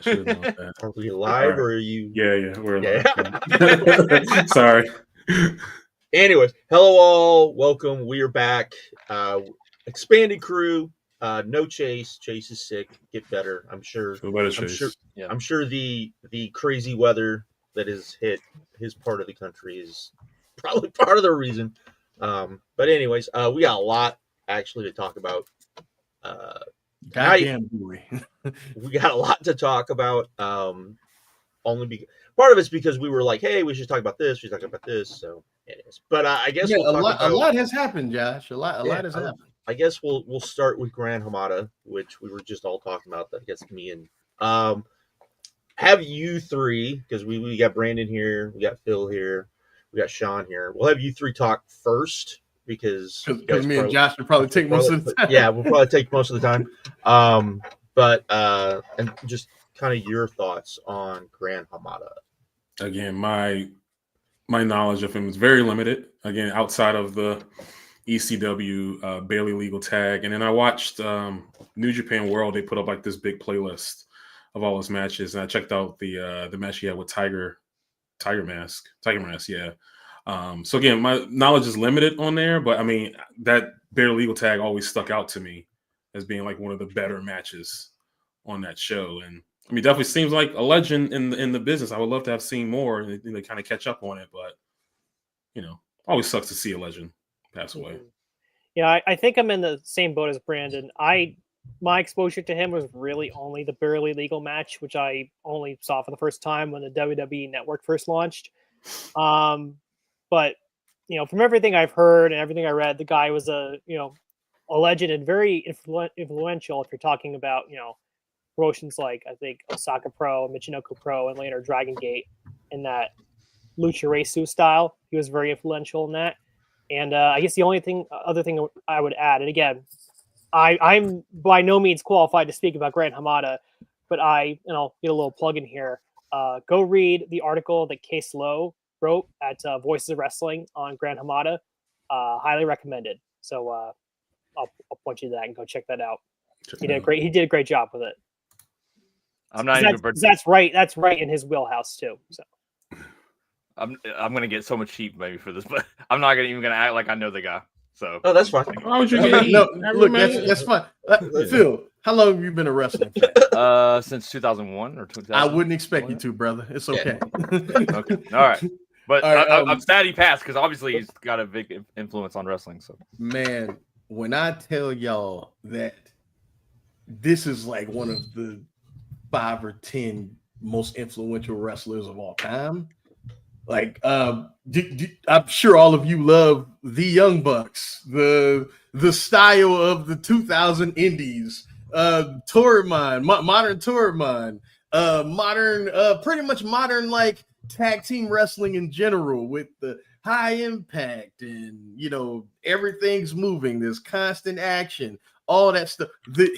Should know that. Are we live or are you? Yeah, we're live. Sorry. Anyways, hello all. Welcome. We are back. Expanded crew. No Chase. Chase is sick. Get better. I'm sure. Feel better, Chase. Yeah. I'm sure the crazy weather that has hit his part of the country is probably part of the reason. But anyways, we got a lot actually to talk about. Goddamn boy. We got a lot to talk about. Only because part of it's because we were like, hey, we should talk about this. We should talk about this. So, anyways, but I guess a lot has happened, Josh. A lot has happened. I guess we'll start with Gran Hamada, which we were just all talking about. I guess me and have you three, because we got Brandon here, we got Phil here, we got Sean here. We'll have you three talk first because me and Josh will probably take most of the time. Yeah, we'll probably take most of the time. But and just kind of your thoughts on Gran Hamada. Again, my knowledge of him is very limited. Again, outside of the ECW Bailey legal tag, and then I watched New Japan World. They put up like this big playlist of all his matches, and I checked out the match he had with Tiger Mask. Yeah. So again, my knowledge is limited on there, but I mean that Bailey legal tag always stuck out to me as being like one of the better matches on that show, and I mean, definitely seems like a legend in the business. I would love to have seen more and kind of catch up on it, but always sucks to see a legend pass away. Yeah, I think I'm in the same boat as Brandon. My exposure to him was really only the barely legal match, which I only saw for the first time when the WWE Network first launched. But from everything I've heard and everything I read, the guy was a legend and very influential. If you're talking about promotions like I think Osaka Pro, Michinoku Pro, and later Dragon Gate in that Lucha Resu style, he was very influential in that. And I guess the other thing I would add, and again, I'm by no means qualified to speak about Gran Hamada, but get a little plug in here. Go read the article that Case Lowe wrote at Voices of Wrestling on Gran Hamada. Highly recommended. So I'll point you to that and go check that out. He did a great job with it. I'm not even. That's right. That's right in his wheelhouse too. So I'm gonna get so much heat maybe for this, but I'm not even gonna act like I know the guy. So that's fine. Why would you get heat? No, look, that's fine. Phil, how long have you been a wrestling fan? Since 2001 or 2000. I wouldn't expect you to, brother. It's okay. Okay, all right. But I'm sad he passed because obviously he's got a big influence on wrestling. So man, when I tell y'all that this is like one of the 5 or 10 most influential wrestlers of all time. Like, I'm sure all of you love the Young Bucks, the style of the 2000 Indies, Toryman, modern Toryman, pretty much modern like tag team wrestling in general with the high impact and everything's moving. There's constant action, all that stuff.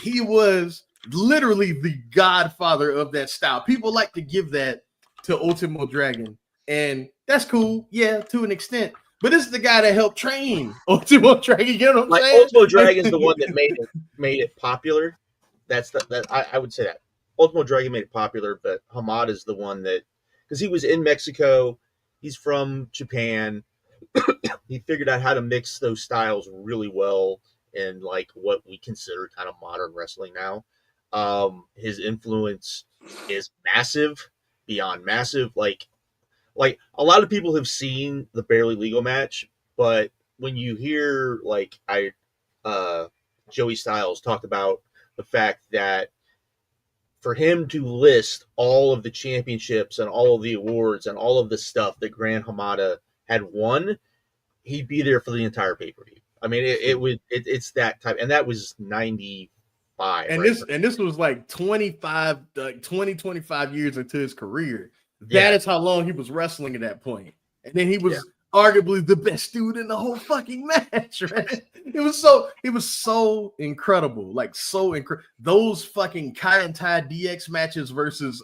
He was literally the godfather of that style. People like to give that to Ultimo Dragon, and that's cool, yeah, to an extent. But this is the guy that helped train Ultimo Dragon. You know what I'm saying? Ultimo Dragon is the one that made it popular. I would say that Ultimo Dragon made it popular, but Hamada is the one that, because he was in Mexico, he's from Japan. He figured out how to mix those styles really well in like what we consider kind of modern wrestling now. His influence is massive, beyond massive. Like a lot of people have seen the barely legal match, but when you hear Joey Styles talk about the fact that for him to list all of the championships and all of the awards and all of the stuff that Gran Hamada had won, he'd be there for the entire pay-per-view. I mean, it's that type, and that was 95. And right? this was like 25 years into his career. That is how long he was wrestling at that point. And then he was arguably the best dude in the whole fucking match, right? It was so incredible. Like so incredible. Those fucking Kai and Tai DX matches versus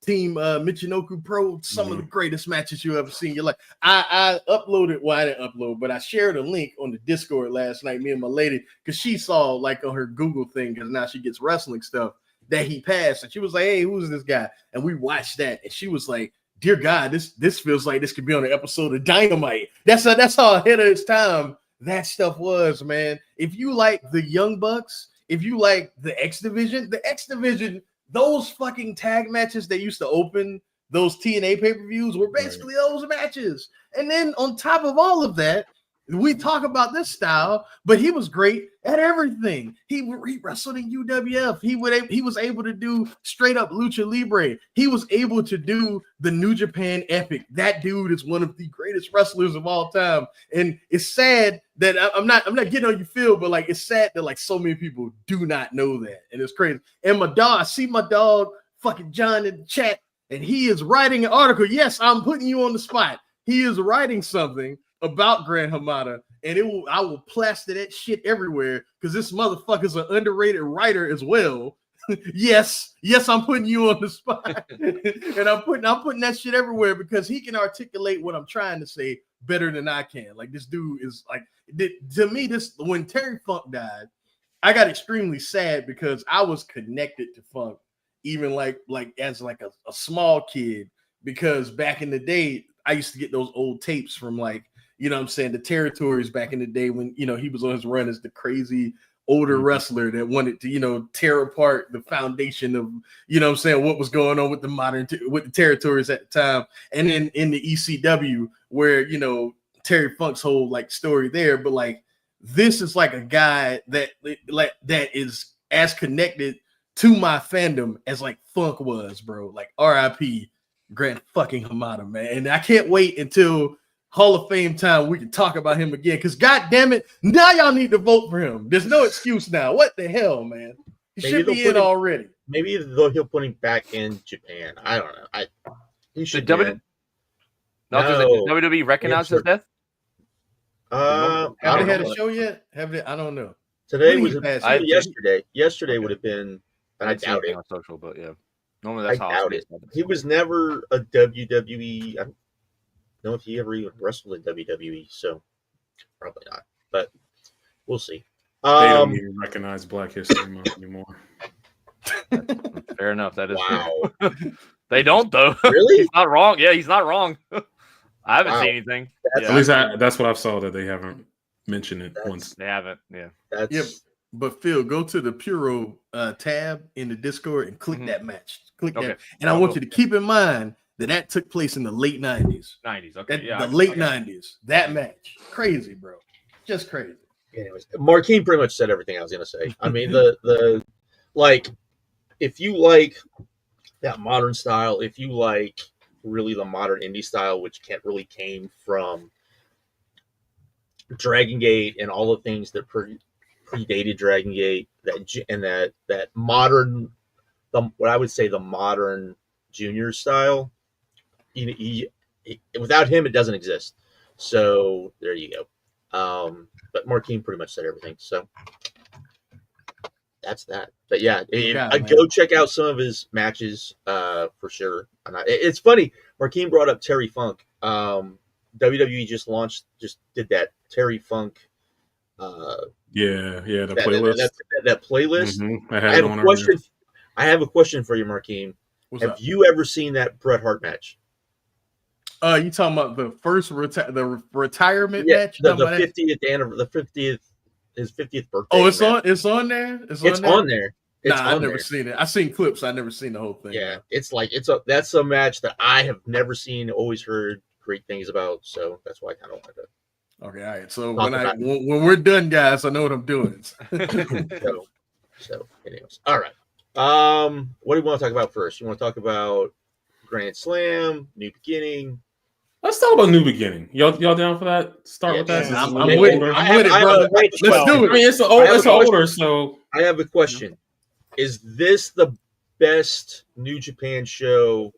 Team Michinoku Pro, some of the greatest matches you ever seen in your life. I uploaded, well, I didn't upload, but I shared a link on the Discord last night, me and my lady, because she saw like on her Google thing, because now she gets wrestling stuff. that he passed, and she was like, "Hey, who's this guy?" And we watched that, and she was like, "Dear God, this feels like this could be on an episode of Dynamite." That's how ahead of its time that stuff was, man. If you like the Young Bucks, if you like the X Division, those fucking tag matches that used to open those TNA pay-per-views were basically those matches. And then on top of all of that, we talk about this style, but he was great at everything. He wrestled in UWF. He was able to do straight up lucha libre. He was able to do the New Japan Epic. That dude is one of the greatest wrestlers of all time. And it's sad that I'm not getting on your feel, but like it's sad that like so many people do not know that, and it's crazy. And I see my dog fucking John in the chat, and he is writing an article. Yes, I'm putting you on the spot. He is writing something about Gran Hamada, and I will plaster that shit everywhere because this motherfucker's an underrated writer as well. yes, I'm putting you on the spot, and I'm putting that shit everywhere because he can articulate what I'm trying to say better than I can. Like this dude is like, to me, when Terry Funk died, I got extremely sad because I was connected to Funk, even like as like a small kid, because back in the day, I used to get those old tapes from like, you know what I'm saying, the territories back in the day when, you know, he was on his run as the crazy older wrestler that wanted to, you know, tear apart the foundation of, you know what I'm saying, what was going on with the territories at the time. And then in the ECW where, you know, Terry Funk's whole like story there, but like this is like a guy that is as connected to my fandom as like Funk was, bro. Like RIP Gran fucking Hamada, man. And I can't wait until Hall of Fame time we can talk about him again, because god damn it, now y'all need to vote for him. There's no excuse now. What the hell, man? He should be in already. Maybe he'll put him back in Japan. I don't know. He should. Does WWE recognize his death? Have they had a show yet? Have they? I don't know. Today was yesterday. Yesterday would have been, but I doubt it. On social, but yeah, normally that's how I doubt it. He was never a WWE. I don't know if he ever even wrestled in WWE, so probably not. But we'll see. They don't even recognize Black History Month anymore. Fair enough. That is wow. True. They don't though. Really? He's not wrong. Yeah, he's not wrong. I haven't seen anything. At least that's what I've saw, that they haven't mentioned it once. They haven't. Yeah. But Phil, go to the Puro tab in the Discord and click that match. Click that, and I'll I want you to keep in mind that took place in the late 90s. Okay. The late 90s. That match, crazy, bro, just crazy. Anyways, Marquine pretty much said everything I was gonna say. I mean, the like, if you like that modern style, if you like really the modern indie style, which came from Dragon Gate and all the things that predated Dragon Gate, that modern, what I would say the modern junior style. Without him, it doesn't exist. So there you go. But Marquine pretty much said everything. So that's that. But yeah, go check out some of his matches for sure. And it's funny. Marquine brought up Terry Funk. WWE just did that Terry Funk. The playlist. That playlist. Mm-hmm. I have a question for you, Marquine. Have you ever seen that Bret Hart match? You talking about the first retirement match? The 50th his 50th birthday. Oh, it's on there. It's on there. I've never seen it. I've seen clips. I've never seen the whole thing. Yeah, that's a match that I have never seen. Always heard great things about. So that's why I kind of wanted to. Okay, all right. So when we're done, guys, I know what I'm doing. so anyways, all right. What do you want to talk about first? You want to talk about Grand Slam, New Beginning? Let's talk about New Beginning. Y'all down for that? Start with that. I'm with it, brother. Let's do it. I mean, it's older, so I have a question. Is this the best New Japan show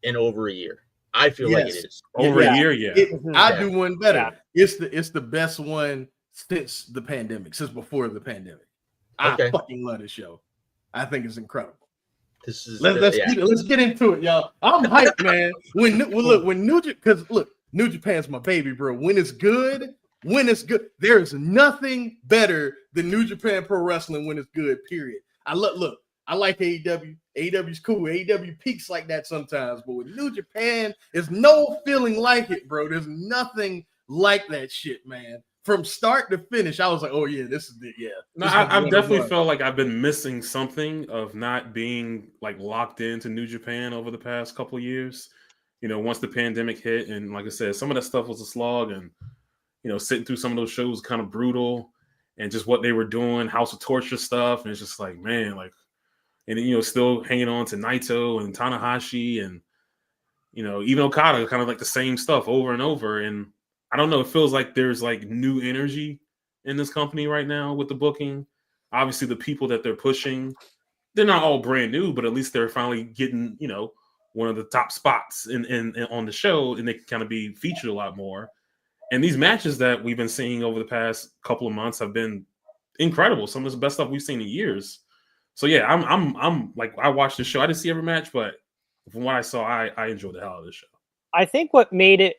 in over a year? I feel like it is. Over a year, yeah. I do one better. Yeah. It's the best one since the pandemic, since before the pandemic. I fucking love this show. I think it's incredible. Let's get into it, y'all. I'm hyped, man. When New Japan's my baby, bro. When it's good, there is nothing better than New Japan Pro Wrestling when it's good. Period. look. I like AEW. AEW's cool. AEW peaks like that sometimes, but with New Japan, there's no feeling like it, bro. There's nothing like that shit, man. From start to finish, I was like, oh yeah, this is it. Yeah. No, I've definitely felt like I've been missing something of not being like locked into New Japan over the past couple of years. Once the pandemic hit, and like I said, some of that stuff was a slog, and sitting through some of those shows was kind of brutal, and just what they were doing, House of Torture stuff, and it's just like, man, like, and still hanging on to Naito and Tanahashi, and even Okada, kind of like the same stuff over and over, and I don't know, it feels like there's like new energy in this company right now with the booking. Obviously, the people that they're pushing, they're not all brand new, but at least they're finally getting, one of the top spots in on the show, and they can kind of be featured a lot more. And these matches that we've been seeing over the past couple of months have been incredible. Some of the best stuff we've seen in years. So yeah, I'm like, I watched the show. I didn't see every match, but from what I saw, I enjoyed the hell out of the show. I think what made it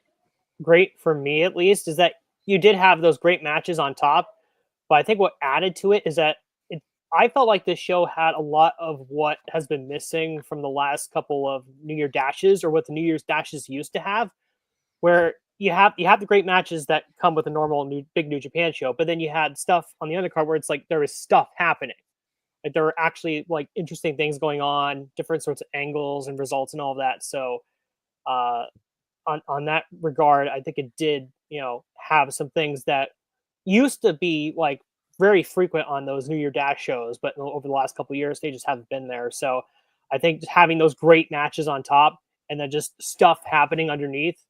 great for me, at least, is that you did have those great matches on top, but I think what added to it is that I felt like this show had a lot of what has been missing from the last couple of New Year dashes, or what the New Year's dashes used to have, where you have the great matches that come with a normal big New Japan show, but then you had stuff on the undercard where it's like there is stuff happening. Like there were actually like interesting things going on, different sorts of angles and results and all of that. So on that regard, I think it did, have some things that used to be like very frequent on those New Year Dash shows, but over the last couple of years, they just haven't been there. So I think just having those great matches on top and then just stuff happening underneath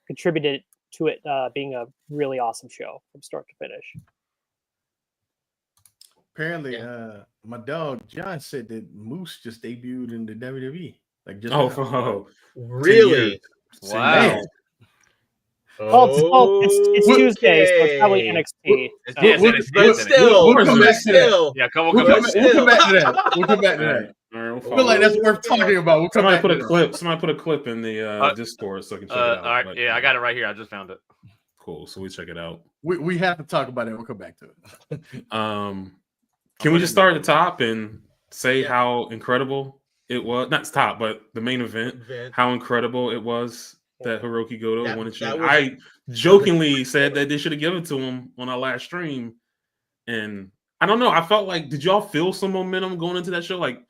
contributed to it being a really awesome show from start to finish. Apparently, my dog John said that Moose just debuted in the WWE. Like just really? Wow. It's Tuesday, so it's probably NXT. Yeah, we'll come back to that. We'll come back to that. I feel like that's worth talking about. We'll somebody put a clip. Somebody put a clip in the Discord so I can check it out. All right, but, I got it right here. I just found it. Cool. So we check it out. We have to talk about it. We'll come back to it. Can we just start at the top and say how incredible it was? Not the top, but the main event. How incredible it was that Hiroki Goto won the championship. I jokingly said that they should have given it to him on our last stream, and I don't know. I felt like, did y'all feel some momentum going into that show? Like,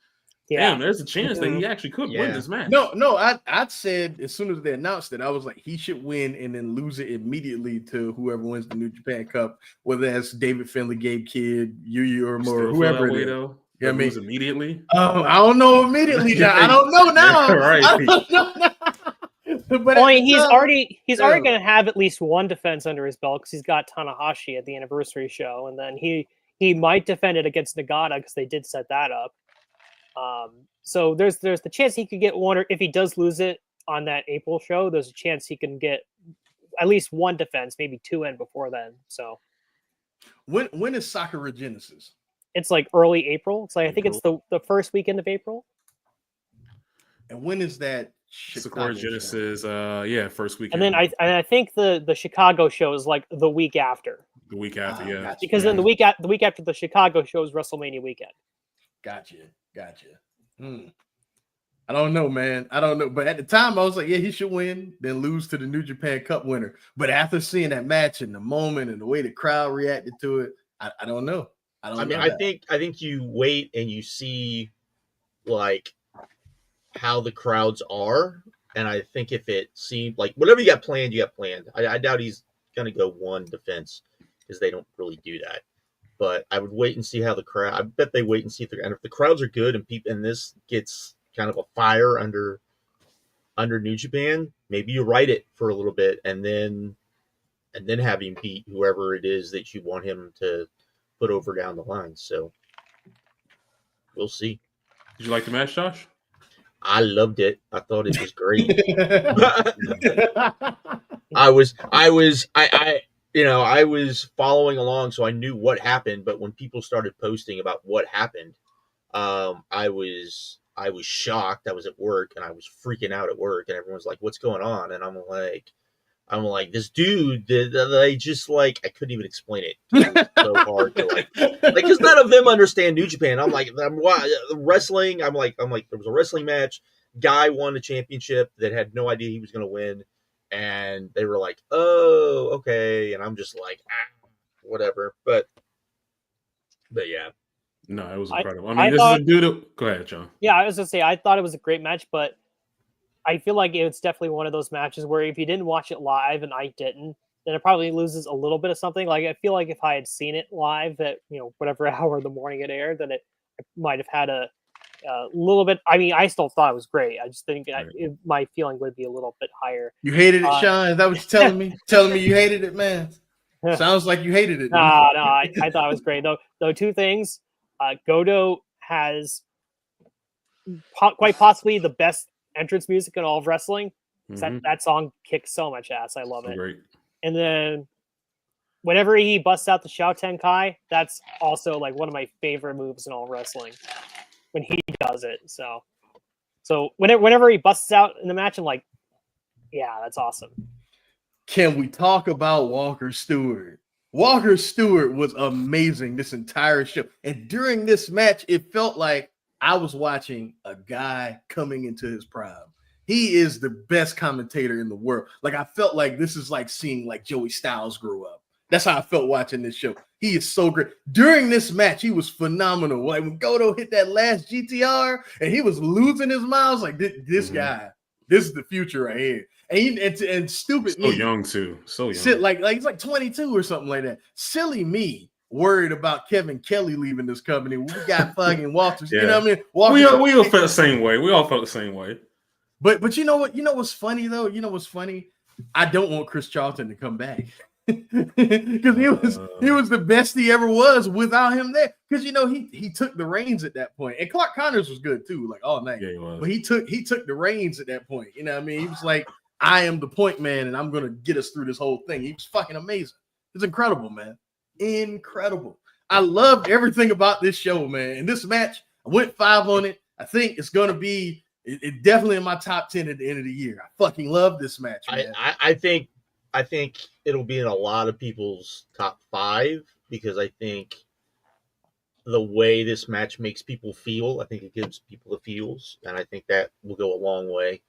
damn, there's a chance that he actually could win this match. No, I said as soon as they announced it, I was like, he should win and then lose it immediately to whoever wins the New Japan Cup, whether that's David Finlay, Gabe Kidd, Yuya Uemura, whoever it is. Yeah, lose immediately. I don't know immediately now. I don't know now. Right. I don't know now. But he's already going to have at least one defense under his belt because he's got Tanahashi at the anniversary show, and then he might defend it against Nagata because they did set that up. So there's the chance he could get one, or if he does lose it on that April show, there's a chance he can get at least one defense, maybe two in before then. So when is Sakura Genesis? It's like early April. It's like I think it's the first weekend of April. And when is that? Sakura Genesis, first weekend. And then I think the Chicago show is like the week after. The week after, yeah. Gotcha. Because then the week after the Chicago show is WrestleMania weekend. Gotcha. I don't know, man. I don't know. But at the time, I was like, yeah, he should win, then lose to the New Japan Cup winner. But after seeing that match and the moment and the way the crowd reacted to it, I don't know. I think you wait and you see like how the crowds are, and I think if it seemed like whatever you got planned. I doubt he's gonna go one defense because they don't really do that. But I would wait and see how the crowd. I bet they wait and see if the crowds are good and this gets kind of a fire under New Japan. Maybe you write it for a little bit and then have him beat whoever it is that you want him to put over down the line. So we'll see. Did you like the match, Josh? I loved it. I thought it was great. I was following along, so I knew what happened. But when people started posting about what happened, I was shocked. I was at work and I was freaking out at work, and everyone's like, "What's going on?" And I'm like, I'm like, this dude, they just like, I couldn't even explain it. It was so hard to like, because none of them understand New Japan. I'm like, wrestling. I'm like, there was a wrestling match. Guy won the championship that had no idea he was going to win, and they were like, oh, okay, and I'm just like, whatever. But yeah, No, it was incredible. I this thought, is a dude. Go ahead, John. Yeah, I was gonna say I thought it was a great match, but I feel like it's definitely one of those matches where if you didn't watch it live and I didn't, then it probably loses a little bit of something. Like I feel like if I had seen it live at whatever hour of the morning it aired, then it might have had a little bit. I mean, I still thought it was great. I just think my feeling would be a little bit higher. You hated it, Sean? Is that what you're telling me? Telling me you hated it, man? Sounds like you hated it. No, I thought it was great. Though two things. Goto has quite possibly the best entrance music in all of wrestling. Mm-hmm. That song kicks so much ass. I love it. Great. And then whenever he busts out the Shao Tenkai, that's also like one of my favorite moves in all wrestling when he does it. So whenever he busts out in the match, I'm like, yeah, that's awesome. Can we talk about Walker Stewart? Walker Stewart was amazing this entire show. And during this match, it felt like I was watching a guy coming into his prime. He is the best commentator in the world. Like, I felt like this is like seeing like Joey Styles grow up. That's how I felt watching this show. He is so great. During this match, he was phenomenal. Like when Goto hit that last GTR and he was losing his mind, I was like, this guy, this is the future right here. And stupid so me. young too. So young. Like he's like 22 or something like that. Silly me worried about Kevin Kelly leaving this company. We got fucking Walters. You know what I mean? Walters, we all felt the same way. We all felt the same way. But you know what? You know what's funny though? You know what's funny? I don't want Chris Charlton to come back. Because he was the best he ever was without him there. Because he took the reins at that point. And Clark Connors was good too, like all night. Yeah, he was. But he took the reins at that point. You know what I mean? He was like, I am the point man, and I'm gonna get us through this whole thing. He was fucking amazing. It's incredible, man. Incredible. I loved everything about this show, man. And this match, I went 5 on it. I think it's gonna be it definitely in my top 10 at the end of the year. I fucking love this match, man. I think it'll be in a lot of people's top 5 because I think the way this match makes people feel, I think it gives people the feels, and I think that will go a long way.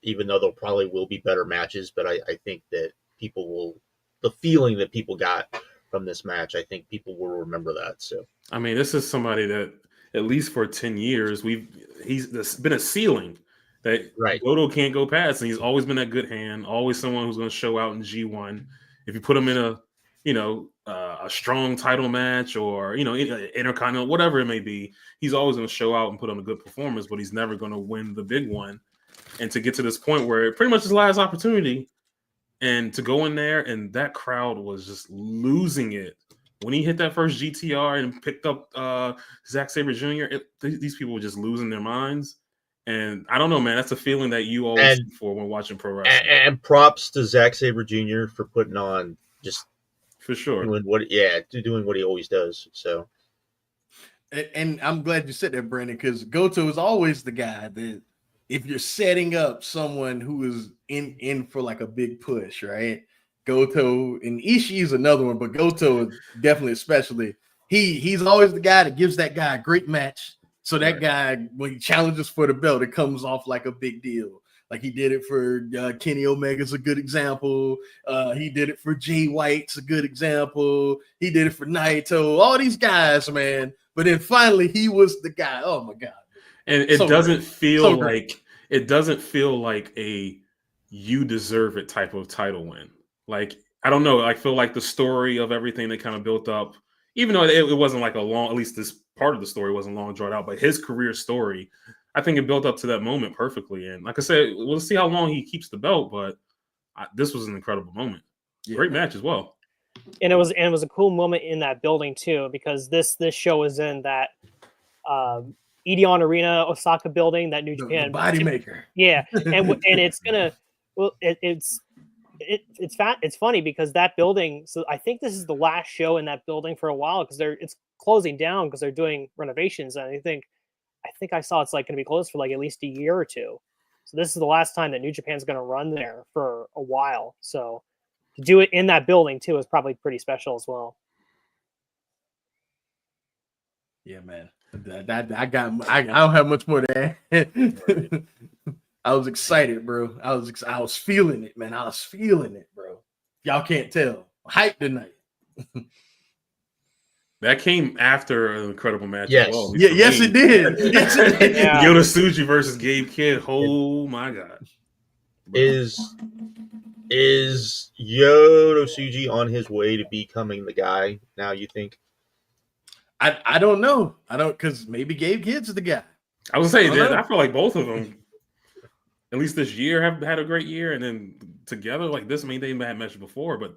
Even though there probably will be better matches, but I think that the feeling that people got from this match, I think people will remember that. So, I mean, this is somebody that at least for 10 years, there's been a ceiling that Goto can't go past, and he's always been that good hand, always someone who's going to show out in G1. If you put him in a strong title match or intercontinental, whatever it may be, he's always going to show out and put on a good performance, but he's never going to win the big one. And to get to this point where it pretty much his last opportunity, and to go in there, and that crowd was just losing it when he hit that first GTR and picked up Zack Sabre Jr. These people were just losing their minds. And I don't know, man. That's a feeling that you always look for when watching pro wrestling. And props to Zack Sabre Jr. for putting on just for sure doing what he always does. So, and I'm glad you said that, Brandon, because Goto is always the guy that if you're setting up someone who is in for like a big push, right? Goto and Ishii is another one, but Goto definitely, especially, he's always the guy that gives that guy a great match. So that guy, when he challenges for the belt, it comes off like a big deal. Like he did it for Kenny Omega's a good example. He did it for Jay White's a good example. He did it for Naito. All these guys, man. But then finally, he was the guy. Oh my god! And it doesn't feel like a you deserve it type of title win. Like I don't know. I feel like the story of everything that kind of built up, even though it wasn't like a long, at least this part of the story wasn't long drawn out, but his career story, I think it built up to that moment perfectly. And like I said, we'll see how long he keeps the belt, but this was an incredible moment. Yeah. Great match as well. And it was a cool moment in that building too, because this show is in that Edion Arena Osaka building, that New Japan the body maker. Yeah, and it's gonna it's funny because that building. So I think this is the last show in that building for a while because it's closing down because they're doing renovations. And I think I saw it's like going to be closed for like at least a year or two. So this is the last time that New Japan's going to run there for a while. So to do it in that building too is probably pretty special as well. Yeah, man. I don't have much more to add. I was excited, bro. I was feeling it, man. I was feeling it, bro. Y'all can't tell. Hype tonight. That came after an incredible match Yes. as well. Yeah, yes, it did. Yes, it did. Yeah. Yota Tsuji versus Gabe Kidd. Oh my god. Is Yota Tsuji on his way to becoming the guy now, you think? I don't know. Because maybe Gabe Kidd's the guy. I was saying I don't that know. I feel like both of them, at least this year, have had a great year, and then together like this. I mean, they had matched before, but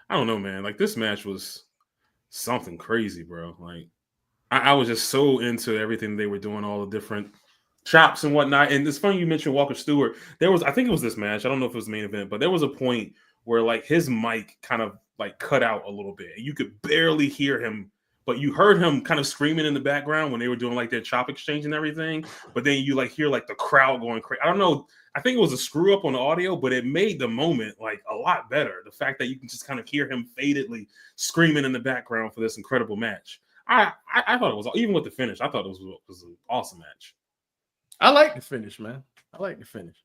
I don't know, man. Like this match was something crazy, bro. Like I was just so into everything they were doing, all the different chops and whatnot. And it's funny you mentioned Walker Stewart. I think it was this match. I don't know if it was the main event, but there was a point where like his mic kind of like cut out a little bit. You could barely hear him, but you heard him kind of screaming in the background when they were doing like their chop exchange and everything. But then you like hear like the crowd going crazy. I don't know. I think it was a screw up on the audio, but it made the moment like a lot better. The fact that you can just kind of hear him fadedly screaming in the background for this incredible match. I thought it was, even with the finish, I thought it was an awesome match. I like the finish, man. I like the finish.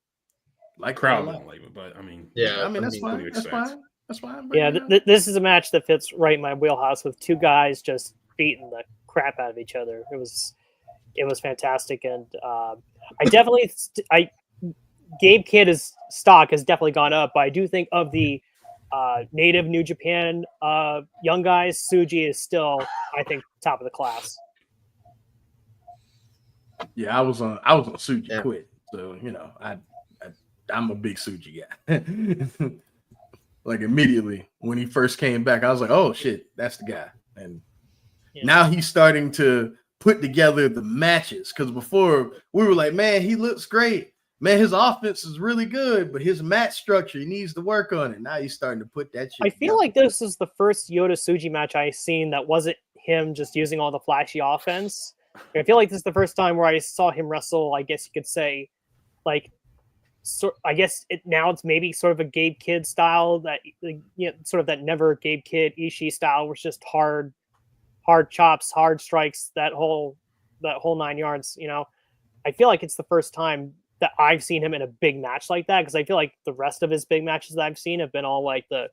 Like Crowd didn't like it, but I mean, Yeah, I mean that's what do fine. you That's expect? fine. That's fine. Yeah, this is a match that fits right in my wheelhouse with two guys just beating the crap out of each other. It was fantastic, and Gabe Kidd's stock has definitely gone up, but I do think of the native New Japan young guys, Tsuji is still, I think, top of the class. Yeah, I was on Tsuji Yeah. quit. So, you know, I'm a big Tsuji guy. Like immediately when he first came back, I was like, oh shit, that's the guy. And now he's starting to put together the matches. Because before we were like, man, he looks great. Man, his offense is really good, but his match structure, he needs to work on it. Now he's starting to put that shit I feel like this is the first Yota Tsuji match I've seen that wasn't him just using all the flashy offense. I feel like this is the first time where I saw him wrestle, I guess you could say, like, I guess now it's maybe sort of a Gabe Kidd style, that, you know, sort of that never Gabe Kidd Ishii style, was just hard chops, hard strikes, that whole 9 yards. You know, I feel like it's the first time that I've seen him in a big match like that, because I feel like the rest of his big matches that I've seen have been all like because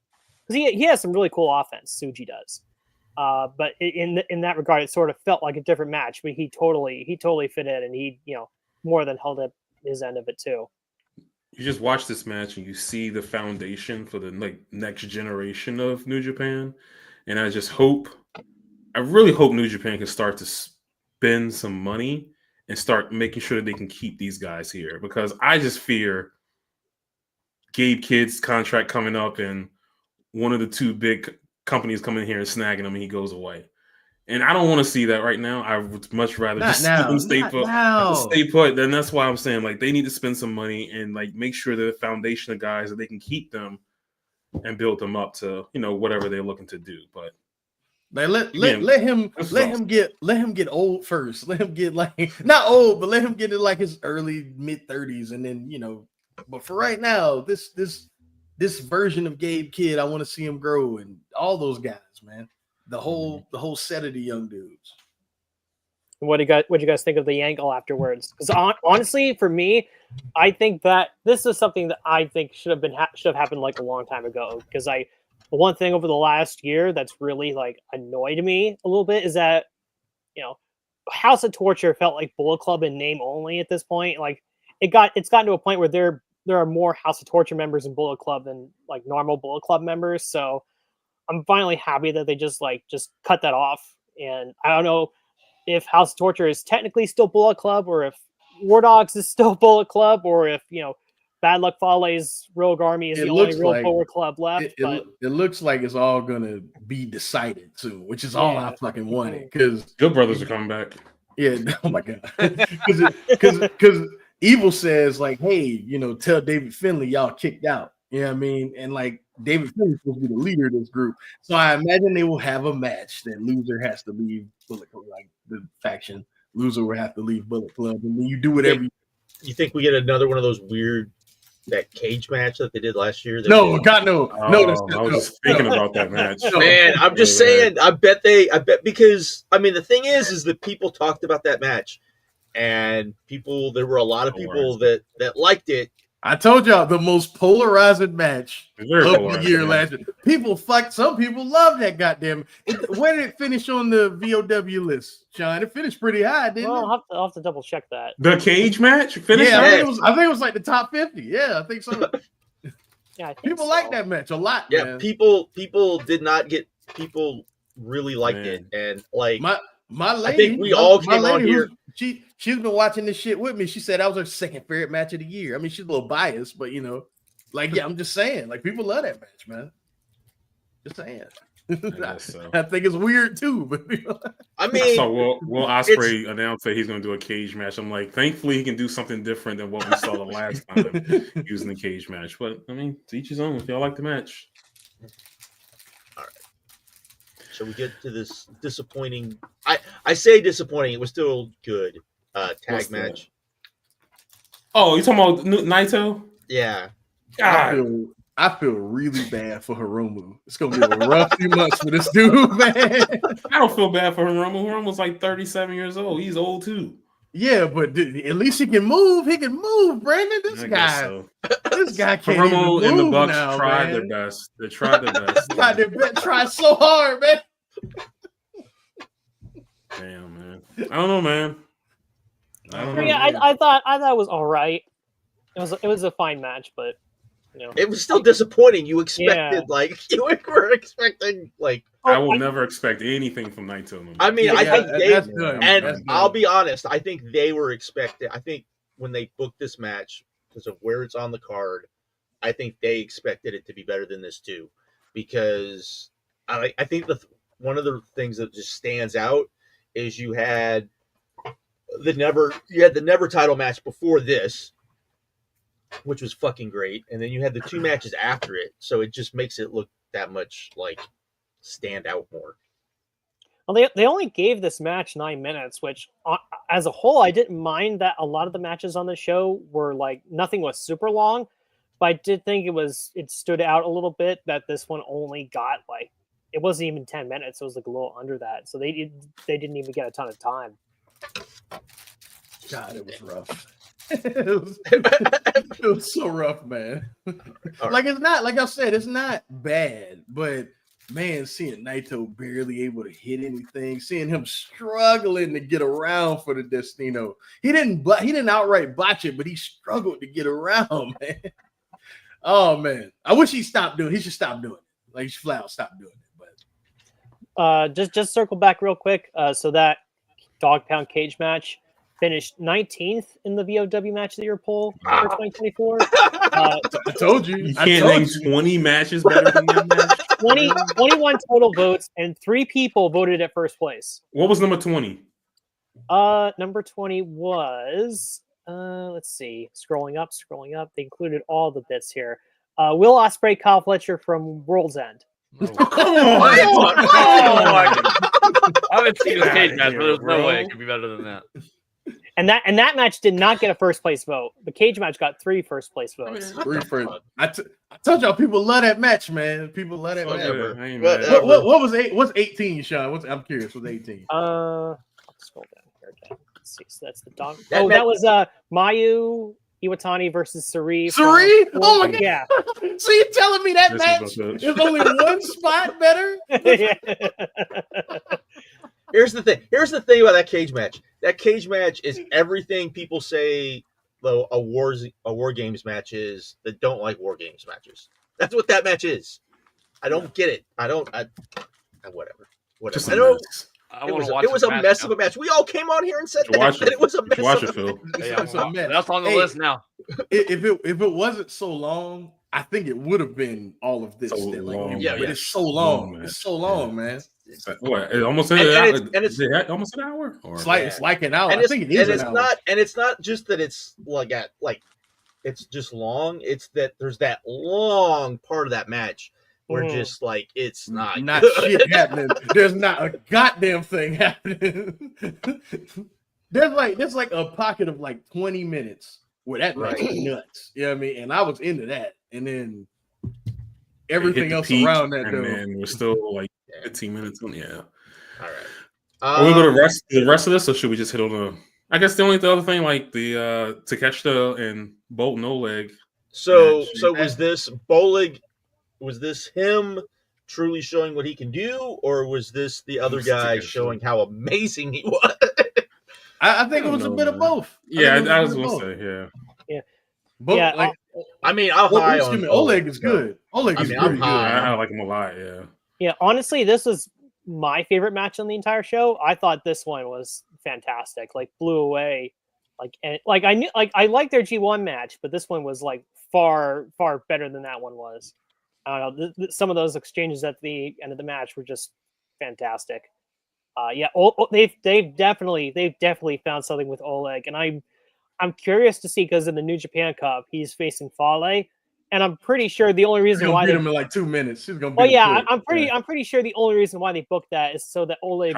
he has some really cool offense, Tsuji does. But in that regard, it sort of felt like a different match. But he totally fit in, and he, you know, more than held up his end of it too. You just watch this match and you see the foundation for the next generation of New Japan, and I really hope New Japan can start to spend some money and start making sure that they can keep these guys here, because I just fear Gabe Kidd's contract coming up and one of the two big companies coming here and snagging him and he goes away. And I don't want to see that right now. I would much rather just see them stay put. Then that's why I'm saying, like, they need to spend some money and like make sure the foundation of guys that they can keep them and build them up to, you know, whatever they're looking to do. But let him get old first. Let him get like not old, but let him get in like his early mid-30s, and then, you know. But for right now, this version of Gabe Kidd, I want to see him grow, and all those guys, man. The whole set of the young dudes. What do you guys think of the angle afterwards? Because honestly, for me, I think that this is something that I think should have happened like a long time ago. Because the one thing over the last year that's really like annoyed me a little bit is that, you know, House of Torture felt like Bullet Club in name only at this point. Like it's gotten to a point where there are more House of Torture members in Bullet Club than like normal Bullet Club members. So I'm finally happy that they just cut that off. And I don't know if House of Torture is technically still Bullet Club, or if War Dogs is still Bullet Club, or if, you know, Bad Luck Fale's Rogue Army is the only real Bullet Club left. It looks like it's all gonna be decided soon, which is all I fucking wanted. Because Good Brothers are coming back. Yeah, oh my god. Because Evil says, like, hey, you know, tell David Finlay y'all kicked out. You know what I mean? And like, David Finlay's supposed to be the leader of this group. So I imagine they will have a match that loser has to leave Bullet Club, like the faction. Loser will have to leave Bullet Club, and then you do whatever You think we get another one of those weird that cage match that they did last year? No, God, no. No, I was just thinking about that match. Man, I'm just saying. I bet because I mean the thing is that people talked about that match, and there were a lot of people that liked it. I told y'all the most polarizing match of the year last year. Some people love that goddamn. Where did it finish on the VOW list, Sean? It finished pretty high, didn't it? I'll have to double check that. The cage match finished. Yeah, I think it was like the top 50. Yeah, I think so. Yeah, I think people like that match a lot. Yeah, man. people did not get. People really liked it, and like my lady. I think we all came on here. She's been watching this shit with me. She said that was her second favorite match of the year. I mean, she's a little biased, but like I'm just saying, like people love that match, man. Just saying. I think it's weird too, but I mean, so Will Ospreay announced that he's going to do a cage match. I'm like, thankfully he can do something different than what we saw the last time using the cage match. But I mean, to each his own. If y'all like the match, all right. Shall we get to this disappointing? I say disappointing. It was still good. Tag match. Oh, you talking about Naito? Yeah. God. I feel really bad for Hiromu. It's gonna be a rough few months for this dude, man. I don't feel bad for Hiromu. Hiromu's like 37 years old. He's old too. Yeah, but at least he can move. He can move, Brandon. This guy can't Hiromu even and the move Bucks now, tried man. their best. They tried their best. They tried so hard, man. Damn, man. I don't know, man. I don't know. Yeah, I thought it was all right. It was a fine match, but it was still disappointing. You expected you were expecting I will never expect anything from Naito. I mean, I think that's I'll be honest. I think they were expecting. I think when they booked this match because of where it's on the card, I think they expected it to be better than this too, because I think one of the things that just stands out is you had the Never title match before this, which was fucking great, and then you had the two matches after it, so it just makes it look that much stand out more. Well, they only gave this match 9 minutes, which as a whole, I didn't mind that a lot of the matches on the show were nothing was super long, but I did think it stood out a little bit that this one only got it wasn't even 10 minutes. It was a little under that, so they didn't even get a ton of time. God, it was rough. It was so rough, man. It's not like I said, it's not bad, but man, seeing Naito barely able to hit anything, seeing him struggling to get around for the Destino. He didn't outright botch it, but he struggled to get around, man. Oh man, I wish he stopped doing. He should stop doing it. He should flat out stop doing it. But just circle back real quick. So that dog pound cage match finished 19th in the VOW match of the year poll for 2024. I told you. You can't name 20 matches better than that match. 21 total votes, and 3 people voted at first place. What was number 20? Number 20 was let's see. Scrolling up. They included all the bits here. Will Ospreay, Kyle Fletcher from World's End. Oh, come on! I haven't seen this cage match, but there's no way it could be better than that. And that match did not get a first place vote. The cage match got 3 first place votes. I told y'all people love that match, man. People love that match. What was 8? What's 18, Sean? I'm curious. What's 18? I'll scroll down here again. Let's see. So that's the dog. That was Mayu Iwatani versus Sari. Sari? Oh my god! Yeah. So you're telling me that match is only one spot better? Here's the thing. Here's the thing about that cage match. That cage match is everything people say a war games match is that don't like war games matches. That's what that match is. I don't get it. Whatever. Just it was a mess of a match. We all came on here and said that it was a mess of a match. It's a mess. That's on the list now. If it wasn't so long, I think it would have been all of this. But it's so long. It's so long, man. What? Almost an hour. Almost an hour. It's like an hour. And I think it is an hour. It's not just that it's it's just long. It's that there's that long part of that match where just it's not shit happening. There's not a goddamn thing happening. there's like a pocket of like 20 minutes where that match was nuts. You know what I mean? And I was into that. And then everything else around that, and then we're still like 15 minutes on. Yeah. All right. Are we going to the rest of this, or should we just hit on the? I guess the other thing, like the Takeshita and Bolton Oleg. So was this Bolig? Was this him truly showing what he can do, or was this the other guy showing how amazing he was? I think it was a bit of both. Yeah, I was going to say, yeah. Both, yeah, like, I mean, I'm high on Oleg is good. Oleg is I'm good. high. I like him a lot. Yeah. Yeah, honestly, this was my favorite match on the entire show. I thought this one was fantastic. Like, blew away. I liked their G1 match, but this one was like far better than that one was. I don't know. Some of those exchanges at the end of the match were just fantastic. They've definitely found something with Oleg, and I'm curious to see, because in the New Japan Cup he's facing Fale, and I'm pretty sure the only reason why beat him in like 2 minutes. She's gonna. I'm pretty sure the only reason why they booked that is so that Oleg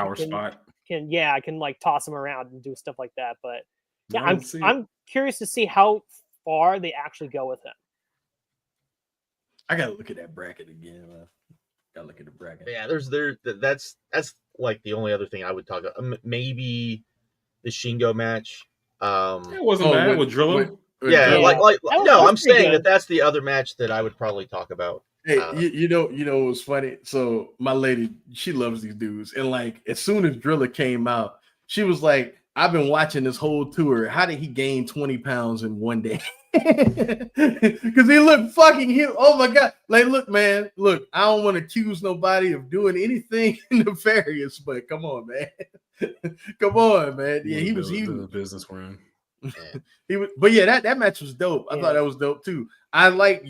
can like toss him around and do stuff like that. But yeah, I'm curious to see how far they actually go with him. I gotta look at that bracket again. Gotta look at the bracket. Yeah, that's like the only other thing I would talk about. Maybe the Shingo match. It wasn't bad with Drilla. I'm saying that's the other match that I would probably talk about. Hey, you know it was funny. So my lady, she loves these dudes, and like as soon as Drilla came out, she was like, "I've been watching this whole tour. How did he gain 20 pounds in one day?" Because he looked fucking huge. Oh my god! Like, look, man, look. I don't want to accuse nobody of doing anything nefarious, but come on, man. Come on, man. Yeah, he was huge. The business we're in. But yeah, that match was dope. I thought that was dope too. I like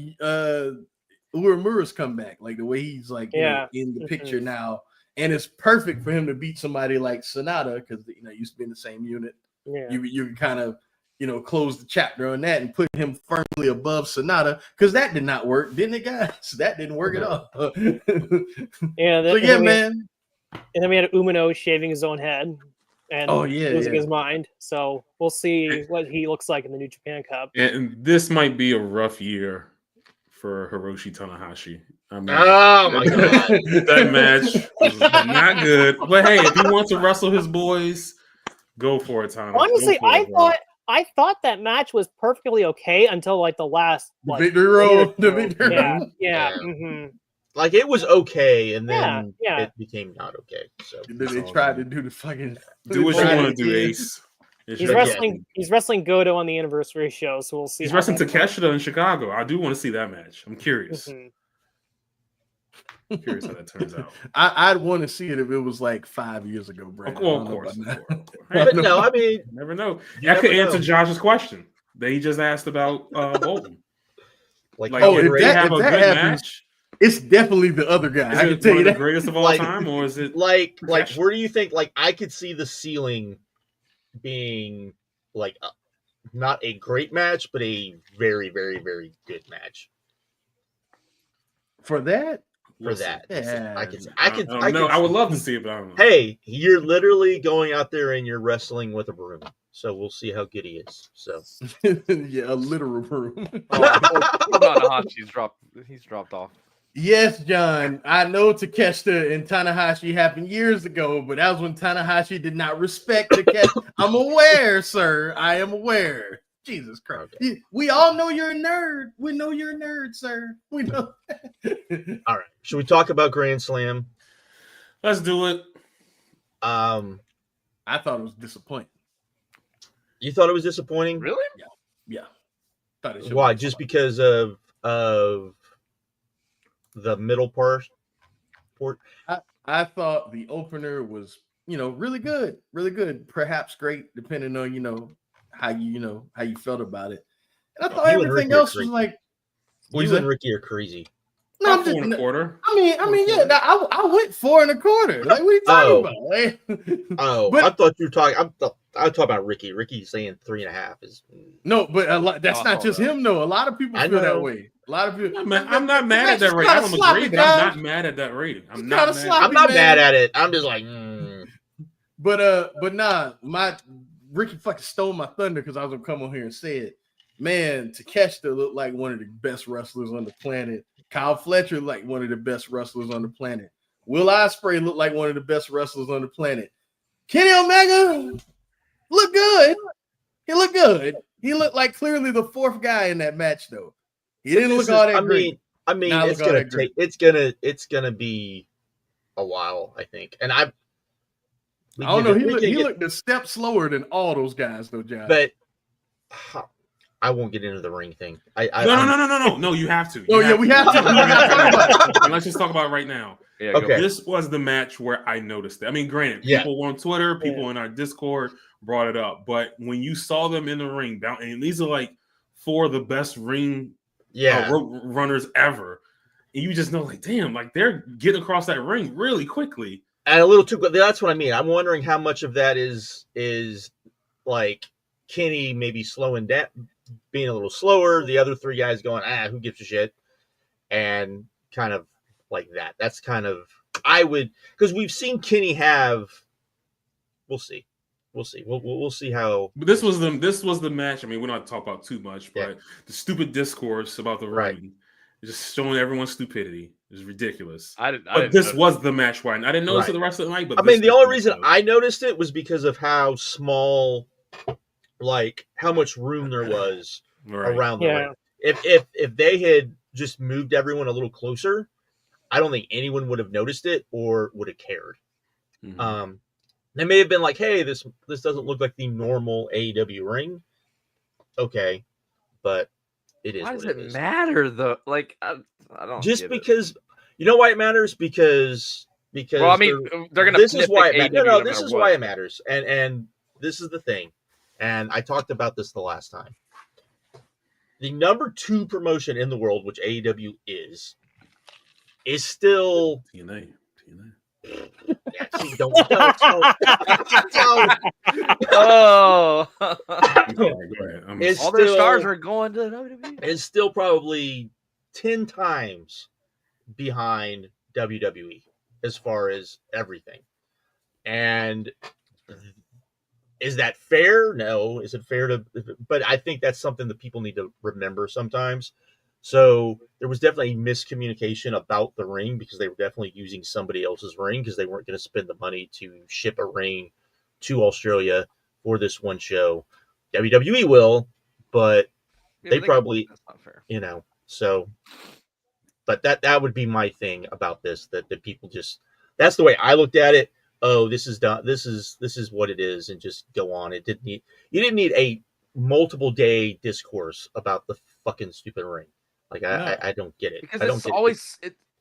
Uemura's comeback, like the way he's like in the picture now, and it's perfect for him to beat somebody like Sonata, because used to be in the same unit. Yeah, you can kind of close the chapter on that and put him firmly above Sonata, because that did not work, didn't it, guys? That didn't work at all. Man. And then we had Umino shaving his own head and losing his mind. So we'll see what he looks like in the New Japan Cup. And this might be a rough year for Hiroshi Tanahashi. I mean, oh my god, that match was not good. But hey, if he wants to wrestle his boys, go for it, Tana. Honestly, I thought that match was perfectly okay until like the last victory roll. Yeah. Mm-hmm. Like, it was okay, and then it became not okay. So they tried to do the fucking do what you want to do, Ace. He's wrestling Goto on the anniversary show, so we'll see. He's wrestling Takeshita in Chicago. I do want to see that match. I'm curious. Mm-hmm. I'm curious how that turns out. I'd want to see it if it was like 5 years ago, Brandon. Of course. But no, I mean, you never know. I could answer Josh's question that he just asked about Bolton. If they have a good match, it's definitely the other guy. I can tell you the greatest of all time, or is it like where do you think? Like, I could see the ceiling being like not a great match, but a very, very, very good match. For that, yeah. I would love to see it, but I don't know. Hey, you're literally going out there and you're wrestling with a broom, so we'll see how good he is. So yeah, a literal broom. He's dropped off. Yes, John. I know Takeshita and Tanahashi happened years ago, but that was when Tanahashi did not respect Takeshita. I'm aware, sir. I am aware. Jesus Christ. Okay. We all know you're a nerd. We know you're a nerd, sir. We know. All right. Should we talk about Grand Slam? Let's do it. I thought it was disappointing. You thought it was disappointing? Really? Yeah. Why? Just because of the middle part? I thought the opener was, really good. Really good. Perhaps great, depending on, how you felt about it. And I thought everything else was like, you and Ricky are crazy. No, I'm 4 1/4. I mean, yeah. I went 4 1/4. Like, what are you talking about? I thought you were talking. I was talking about Ricky. Ricky saying 3.5 is no, but that's not just him. No, a lot of people feel that way. A lot of people. I'm not mad at that rating. I'm not mad at that rating. I'm not mad at it. I'm just like. But nah, Ricky fucking stole my thunder because I was gonna come on here and say it. Man, Takeshita looked like one of the best wrestlers on the planet. Kyle Fletcher looked like one of the best wrestlers on the planet. Will Ospreay looked like one of the best wrestlers on the planet. Kenny Omega looked good. He looked good. He looked like clearly the fourth guy in that match, though. He didn't look all that great. I mean, it's gonna be a while, I think. And I don't know. He looked a step slower than all those guys, though, John. But I won't get into the ring thing. No. You have to. We have to. Let's just talk about it right now. Yeah, okay. This was the match where I noticed it. I mean, granted, people on Twitter, people in our Discord brought it up, but when you saw them in the ring, and these are like 4 of the best ring runners ever, and you just know, like, damn, like they're getting across that ring really quickly. And a little too. That's what I mean. I'm wondering how much of that is like Kenny maybe slowing down, being a little slower. The other 3 guys going, who gives a shit, and kind of like that. That's kind of because we've seen Kenny have. We'll see. We'll see how. But this was the match. I mean, we're not talking about too much, but the stupid discourse about the ring, just showing everyone's stupidity is ridiculous. This was the match where I didn't notice it the rest of the night. But I mean, the only reason I noticed it was because of how small, like how much room there was around the ring. If they had just moved everyone a little closer, I don't think anyone would have noticed it or would have cared. Mm-hmm. They may have been like, "Hey, this doesn't look like the normal AEW ring." Okay, but it is. Why does it matter though? Like, I don't. Just because you know why it matters because. Well, I mean, they're gonna. This is why it matters. No, this is why it matters, and this is the thing, and I talked about this the last time. The number 2 promotion in the world, which AEW is still TNA. Yeah, see, don't. Oh, go ahead. All their stars are going to WWE. It's still probably 10 times behind WWE as far as everything. And is that fair? No. Is it fair to? But I think that's something that people need to remember sometimes. So there was definitely miscommunication about the ring because they were definitely using somebody else's ring because they weren't going to spend the money to ship a ring to Australia for this one show. WWE will, but they probably, that's not fair. So, but that would be my thing about this, that people just, that's the way I looked at it. Oh, this is done. This is what it is. And just go on. You didn't need a multiple day discourse about the fucking stupid ring. Like I don't get it. Because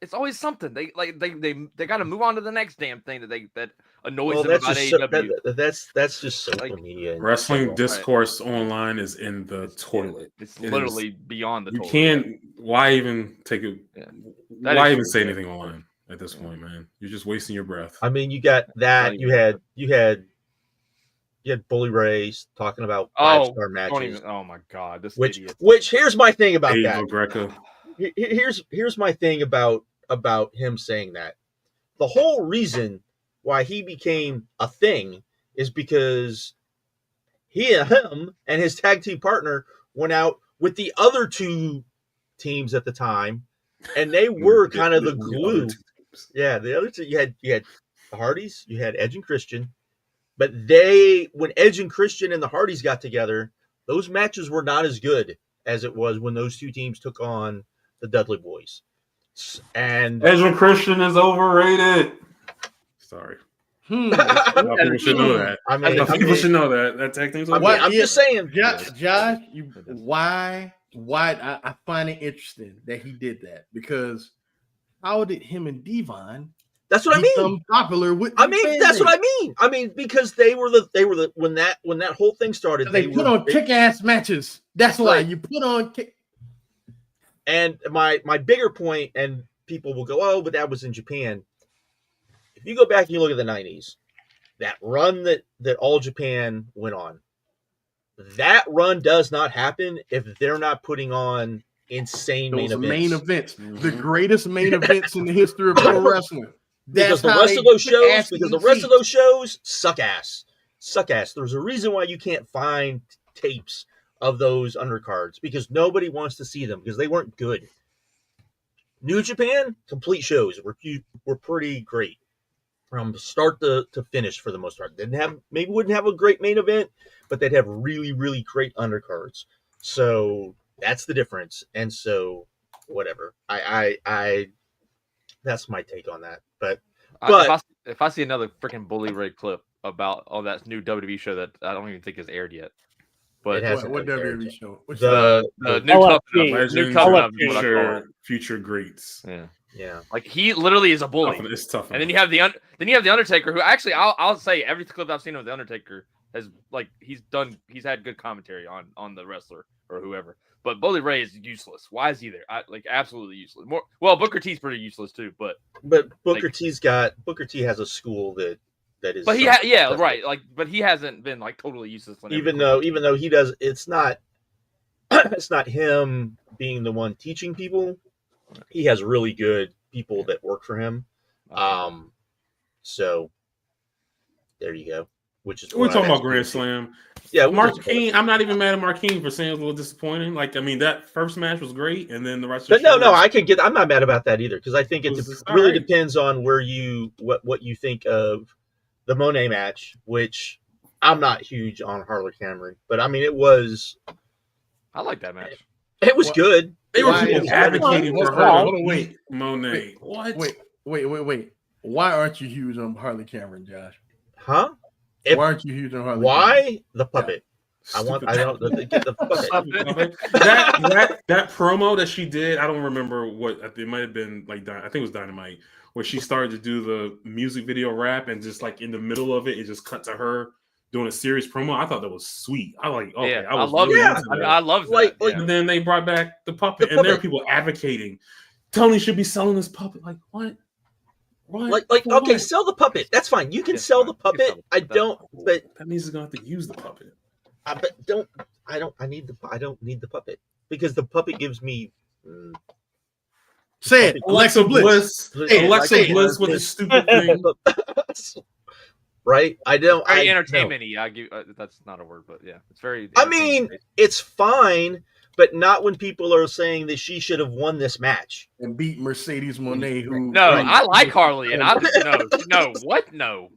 it's always something. They got to move on to the next damn thing that annoys them about AEW. That's just social media. Wrestling discourse online is in the toilet. It's literally beyond the toilet. You can't. Why even take it? Yeah. Why even say anything online at this point, man? You're just wasting your breath. I mean, you got that. You had Bully Ray's talking about 5-star matches. Oh my god, this idiot. Which here's my thing about that. Greco. Here's my thing about him saying that. The whole reason why he became a thing is because him and his tag team partner went out with the other 2 teams at the time, and they were kind of the glue. Yeah, the other 2 you had the Hardys, you had Edge and Christian. But when Edge and Christian and the Hardys got together, those matches were not as good as it was when those 2 teams took on the Dudley Boys. And Edge and Christian is overrated. Sorry. People should know that. I mean, people should know that. That tag team's overrated. I'm just saying. Josh, why I find it interesting that he did that, because how did him and Devon? That's what I mean. Popular with. What I mean. I mean, because they were the when that whole thing started. They put on kick-ass matches. That's why you put on kick. And my bigger point, and people will go, "Oh, but that was in Japan." If you go back and you look at the '90s, that run that All Japan went on, that run does not happen if they're not putting on insane main events. Mm-hmm. The greatest main events in the history of pro wrestling. Because the rest of those shows suck ass. suck ass. There's a reason why you can't find tapes of those undercards because nobody wants to see them because they weren't good. New Japan complete shows were pretty great from start to finish for the most part. Wouldn't have a great main event, but they'd have really, really great undercards. So that's the difference. And so whatever. I that's my take on that. But if I see another freaking Bully Ray clip about on that new WWE show that I don't even think is aired yet. But what WWE show? The new Tough Legends, New Tough Enough is what I call it. Future greats. Yeah. Like he literally is a bully. It's tough. And then you have the Undertaker, who actually I'll say every clip I've seen of the Undertaker has he's had good commentary on the wrestler or whoever. But Bully Ray is useless. Why is he there? Absolutely useless. Booker T's pretty useless too. But Booker T has a school that is. But right. But he hasn't been totally useless. Even though he does, it's not him being the one teaching people. He has really good people that work for him. So there you go. Which is we're talking about Grand Slam. Yeah, Marquine. I'm not even mad at Marquine for saying it was a little disappointing. That first match was great, and then the rest. But no, I'm not mad about that either because I think it really depends on what you think of the Monet match, which I'm not huge on Harley Cameron, but I mean it was. I like that match. It was good. They were advocating for her. Hold on, wait, Monet. What? Wait. Why aren't you huge on Harley Cameron, Josh? Huh? Why aren't you huge on Harley? Why the puppet? Yeah. I don't get the puppet. that promo that she did. I don't remember what it might have been I think it was Dynamite, where she started to do the music video rap and just in the middle of it just cut to her doing a serious promo. I thought that was sweet. I love it. I love that. And then they brought back the puppet, and there are people advocating Tony should be selling this puppet. What? Okay, sell the puppet. That's fine. You can sell the puppet. But that means he's gonna have to use the puppet. I don't need the puppet because the puppet gives me. Say it, Alexa Bliss. Alexa Bliss with the stupid thing. Right? I don't. Very entertainment-y. I give that's not a word, but yeah, it's very. I mean, it's fine, but not when people are saying that she should have won this match and beat Mercedes Monet. Who? No, I like Harley, and No.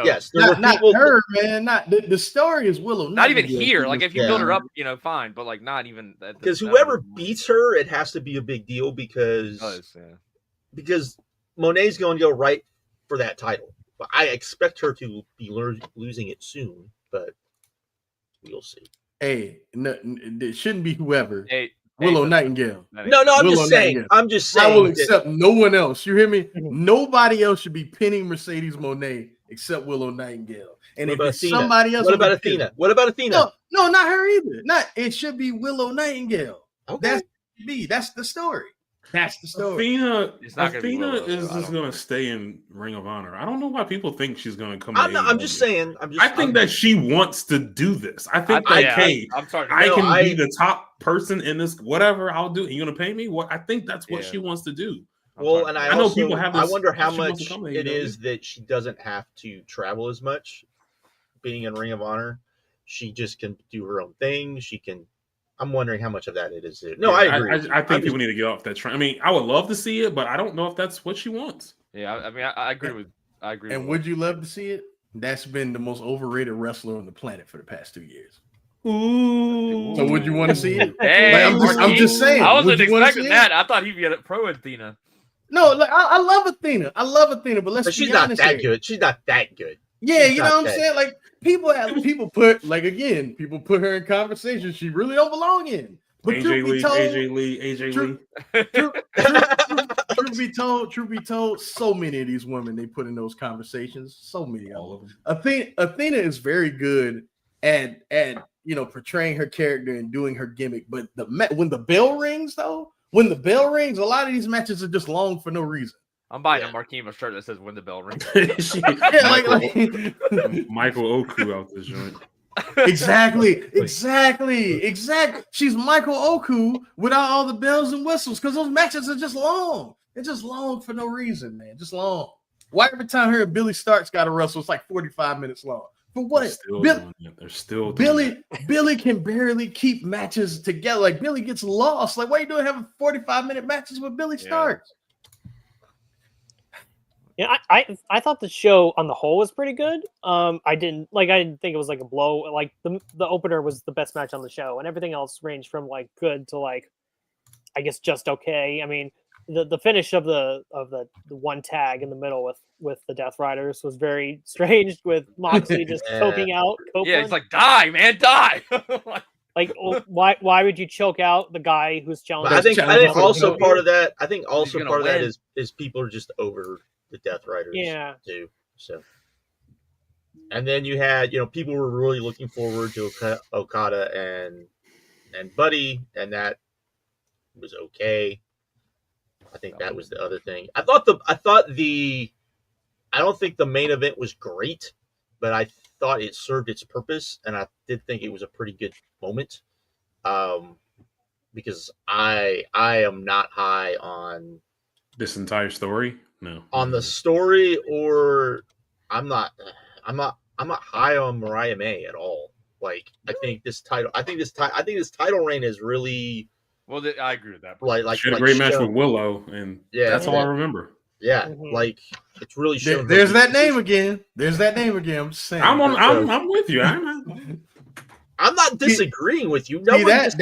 Yes, not her, man. Not the story is Willow. Not even here. If you build her up, fine, but not even because whoever beats her, it has to be a big deal because Monet's going to go right for that title. But I expect her to be losing it soon, but we'll see. Hey, no, it shouldn't be whoever. Willow Nightingale. No, I'm just saying. I will accept no one else. You hear me? Nobody else should be pinning Mercedes Monet except Willow Nightingale. And if it's somebody else, what about Athena? What about Athena? No, not her either. It should be Willow Nightingale. Okay. That's the story. That's the story. Athena is just going to stay in Ring of Honor. I don't know why people think she's going to come. I'm just saying. I think that she wants to do this. I think I can be the top person in this. Whatever I'll do. You're going to pay me? I think that's what she wants to do. Well, and I know people have this. I wonder how much it is that she doesn't have to travel as much. Being in Ring of Honor, she just can do her own thing. She can. I'm wondering how much of that it is. No, I agree. I think people need to get off that train. I mean, I would love to see it, but I don't know if that's what she wants. Yeah, I mean, I agree with. And would you love to see it? That's been the most overrated wrestler on the planet for the past 2 years. Ooh. So would you want to see it? Hey, I'm just saying. I wasn't expecting that. I thought he'd be pro Athena. No, I love Athena. But she's not that good. She's not that good. Yeah, you know what I'm saying? People put her in conversations she really don't belong in. But AJ Lee. Truth be told, so many of these women they put in those conversations. So many of them. Athena is very good at portraying her character and doing her gimmick. But when the bell rings, a lot of these matches are just long for no reason. I'm buying a Marquima shirt that says "When the Bell Rings." Michael Oku out this joint. Exactly. She's Michael Oku without all the bells and whistles because those matches are just long. They're just long for no reason, man. Just long. Why every time her and Billy Starks got to wrestle, it's 45 minutes long? For They're what? still doing it. They're still doing Billy can barely keep matches together. Like Billy gets lost. Like, why are you doing having 45-minute matches with Billy Starks? Yeah, I thought the show on the whole was pretty good. I didn't think it was like a blow. Like the opener was the best match on the show, and everything else ranged from like good to like, I guess, just okay. I mean, the finish of the one tag in the middle with the Death Riders was very strange, with Moxley just choking out Copeland. Yeah, it's like, die, man, die. Like, why would you choke out the guy who's challenging? I think also part of that. I think He's also gonna part of that win. is people are just over the Death Riders. Yeah. Too. So, and then you had people were really looking forward to Okada and Buddy, and that was okay. I think that was the other thing. I don't think the main event was great, but I thought it served its purpose, and I did think it was a pretty good moment. Because I am not high on this entire story. No, on the story, or I'm not high on Mariah May at all. Like, I think this title reign is really. Well, I agree with that. Like she had a great match with Willow, and that's all I remember. Yeah, like it's really shown. There's that name again. There's that name again. I'm just saying. I'm with you. I'm not disagreeing with you. That's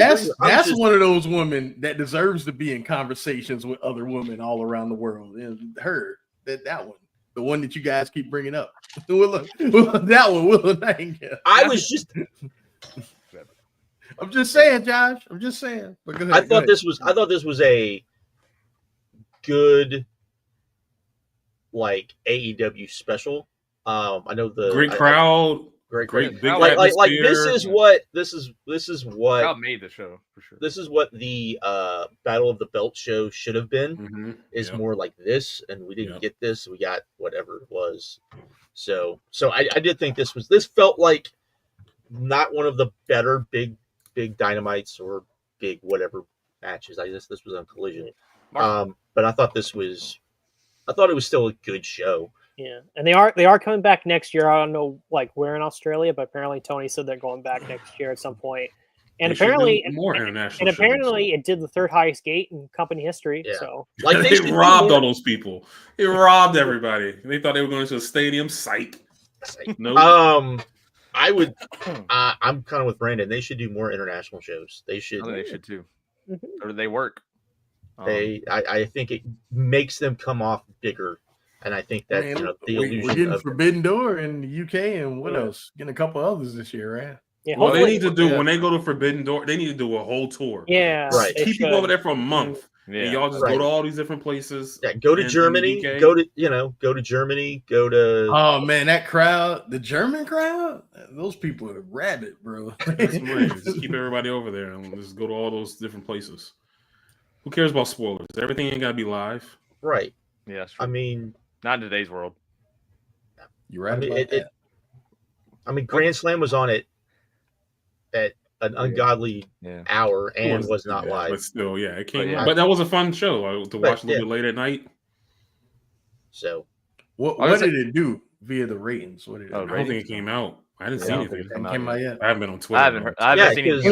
one of those women that deserves to be in conversations with other women all around the world. And her, that one, the one that you guys keep bringing up, that one, Willow Nightingale. I'm just saying, Josh. I'm just saying. But go ahead, I thought this was a good like AEW special. I know the great crowd. Great big like this is what crowd made the show for sure. This is what the Battle of the Belt show should have been. Mm-hmm. Is more like this, and we didn't get this. We got whatever it was. So I did think this felt like not one of the better big dynamites or big whatever matches. I guess this was on Collision. But I thought it was still a good show. Yeah, and they are coming back next year. I don't know like where in Australia, but apparently Tony said they're going back next year at some point. And apparently more international. Apparently it did the third highest gate in company history. Yeah. So like they robbed all those people. They robbed everybody. They thought they were going to a stadium. Psych. No. I would. I'm kind of with Brandon. They should do more international shows. They should. They should too. Or they work. I think it makes them come off bigger. And I think that the illusion we're getting Forbidden Door in the UK, and what else? Getting a couple others this year, right? Yeah, well, they need to do when they go to Forbidden Door. They need to do a whole tour. Yeah, right. Keep people over there for a month. Yeah, and y'all just go to all these different places. Yeah, go to Germany. Go to Germany. Go to. Oh man, that crowd, the German crowd, those people are rabid, bro. Just keep everybody over there and just go to all those different places. Who cares about spoilers? Everything ain't gotta be live. Right. Yeah. I mean. Not in today's world. You're right. I mean, Grand Slam was on it at an ungodly hour and was not live. But still, it came. But that was a fun show to watch a little bit late at night. So, what did it do via the ratings? What did I don't think it came out. I didn't see anything. It came out yet. I haven't been on Twitter. I haven't seen anything.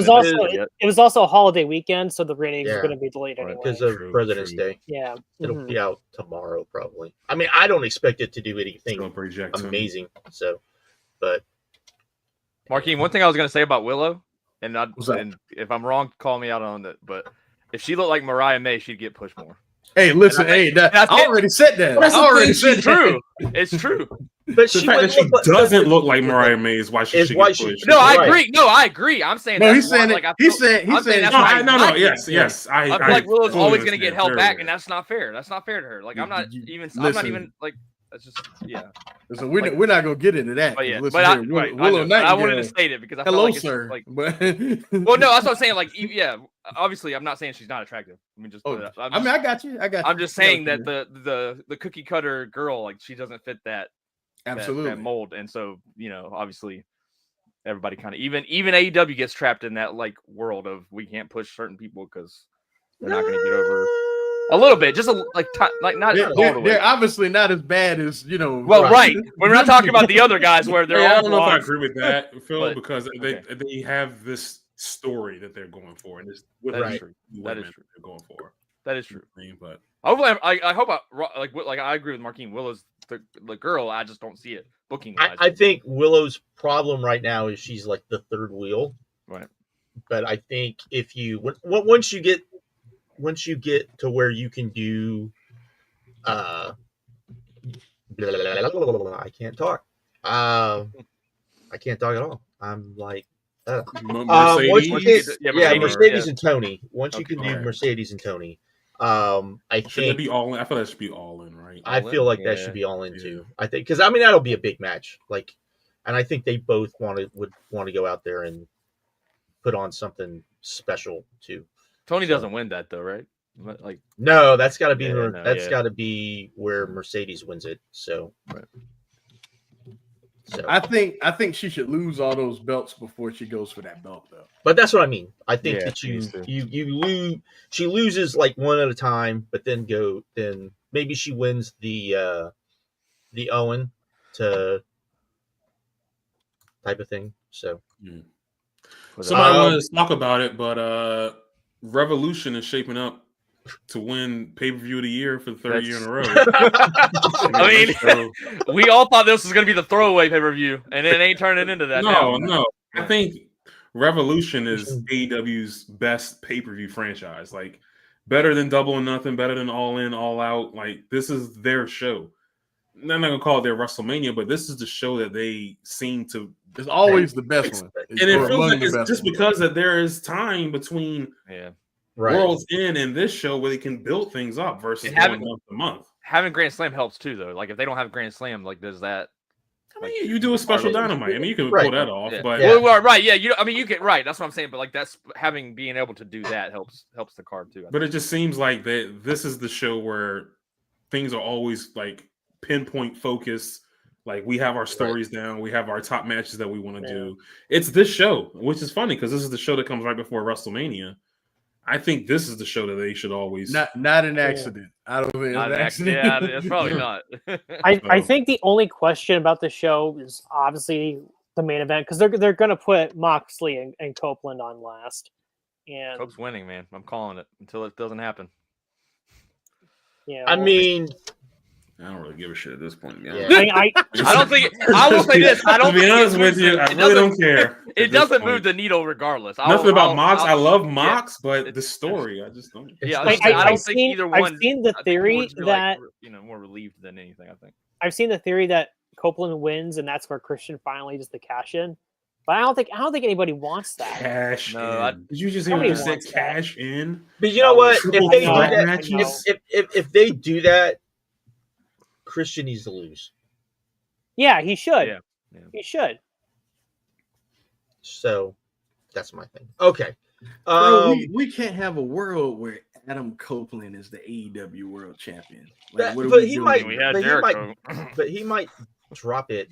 It was also a holiday weekend, so the ratings are going to be delayed anyway because of President's Day. Yeah, it'll be out tomorrow probably. I mean, I don't expect it to do anything amazing. So, but Marquine, one thing I was going to say about Willow, and if I'm wrong, call me out on it. But if she looked like Mariah May, she'd get pushed more. Hey, listen, I already said that. I already said true. It's true. But the fact that she doesn't look like Mariah May is why she should get pushed. No, I agree. No, I agree. I'm saying he's saying he's saying yes. I feel like Willow's always going to get held back, and that's not fair. That's not fair to her. Like I'm not even like. That's just Listen, we're not gonna get into that. But yeah, Willow Nightingale. I wanted to state it because I felt like sir. Well, no, that's what I'm saying. Like, obviously, I'm not saying she's not attractive. I mean, I got you. I'm just saying that the cookie cutter girl, like, she doesn't fit that that mold, and so obviously, everybody kind of even AEW gets trapped in that like world of we can't push certain people because they're not going to get over. A little bit, just like not all the way. They're obviously not as bad as Well, right. We're not talking about the other guys where they're I all don't know if I blondes. agree with that, Phil, But- because they have this story that they're going for, and this with That is these true. women That is true. they're going for. That is true. But I hope I agree with Marquine. Willow's the girl. I just don't see it booking wise. I think Willow's problem right now is she's like the third wheel. Right. But I think if you once you get to where you can do I can't talk. I can't talk at all. I'm like Mercedes, Mercedes and Tony. Once you can do Okay. Mercedes and Tony, I should it think be all in? I feel that should be all in, right? I feel like that Yeah. should be all in Yeah. too. I think because that'll be a big match. Like, and I think they both would want to go out there and put on something special too. Tony doesn't win that though, right? Like No, that's got to be Yeah, got to be where Mercedes wins it. So, Right. so I think she should lose all those belts before she goes for that belt, though. but that's what I mean. I think Yeah, that she needs to. you lose. She loses like one at a time, but then maybe she wins the Owen to type of thing. So Somebody wanted to talk about it, but Revolution is shaping up to win pay-per-view of the year for the third year in a row. I mean, we all thought this was going to be the throwaway pay-per-view, and it ain't turning into that. No. I think Revolution is AEW's best pay-per-view franchise. Like, better than Double or Nothing, better than All In, All Out. Like, this is their show. I'm not going to call it their WrestleMania, but this is the show that they seem to... It's always the best one. And it feels like it's just because that there is time between World's End and this show where they can build things up versus going month to month. Having Grand Slam helps too, though. Like if they don't have Grand Slam, like does that? I mean, you do a special Dynamite. I mean, you can pull that off, but well, right, yeah. You get right. That's what I'm saying. But like that's being able to do that helps the card too. But it just seems like that this is the show where things are always like pinpoint focus. Like we have our stories down, we have our top matches that we want to do. It's this show, which is funny because this is the show that comes right before WrestleMania. I think this is the show that they should always not an accident. I don't think not an accident. Yeah, it's probably not. I think the only question about the show is obviously the main event because they're going to put Moxley and Copeland on last. And Cope's winning, man. I'm calling it until it doesn't happen. Yeah, I mean, I don't really give a shit at this point. I don't think. I will say this. I don't. To be honest with you, I really don't care. It doesn't move the needle, regardless. Nothing about Mox. I love Mox, but the story, I just don't. Yeah, I don't think either one. I've seen the theory that more relieved than anything. I think I've seen the theory that Copeland wins, and that's where Christian finally does the cash in. But I don't think anybody wants that. Cash in. Did you just hear what you said? Cash in. But you know what? If they do that, Christian needs to lose. Yeah, he should. Yeah. He should. So that's my thing. Okay. Bro, we can't have a world where Adam Copeland is the AEW World Champion. Like, but he might drop it.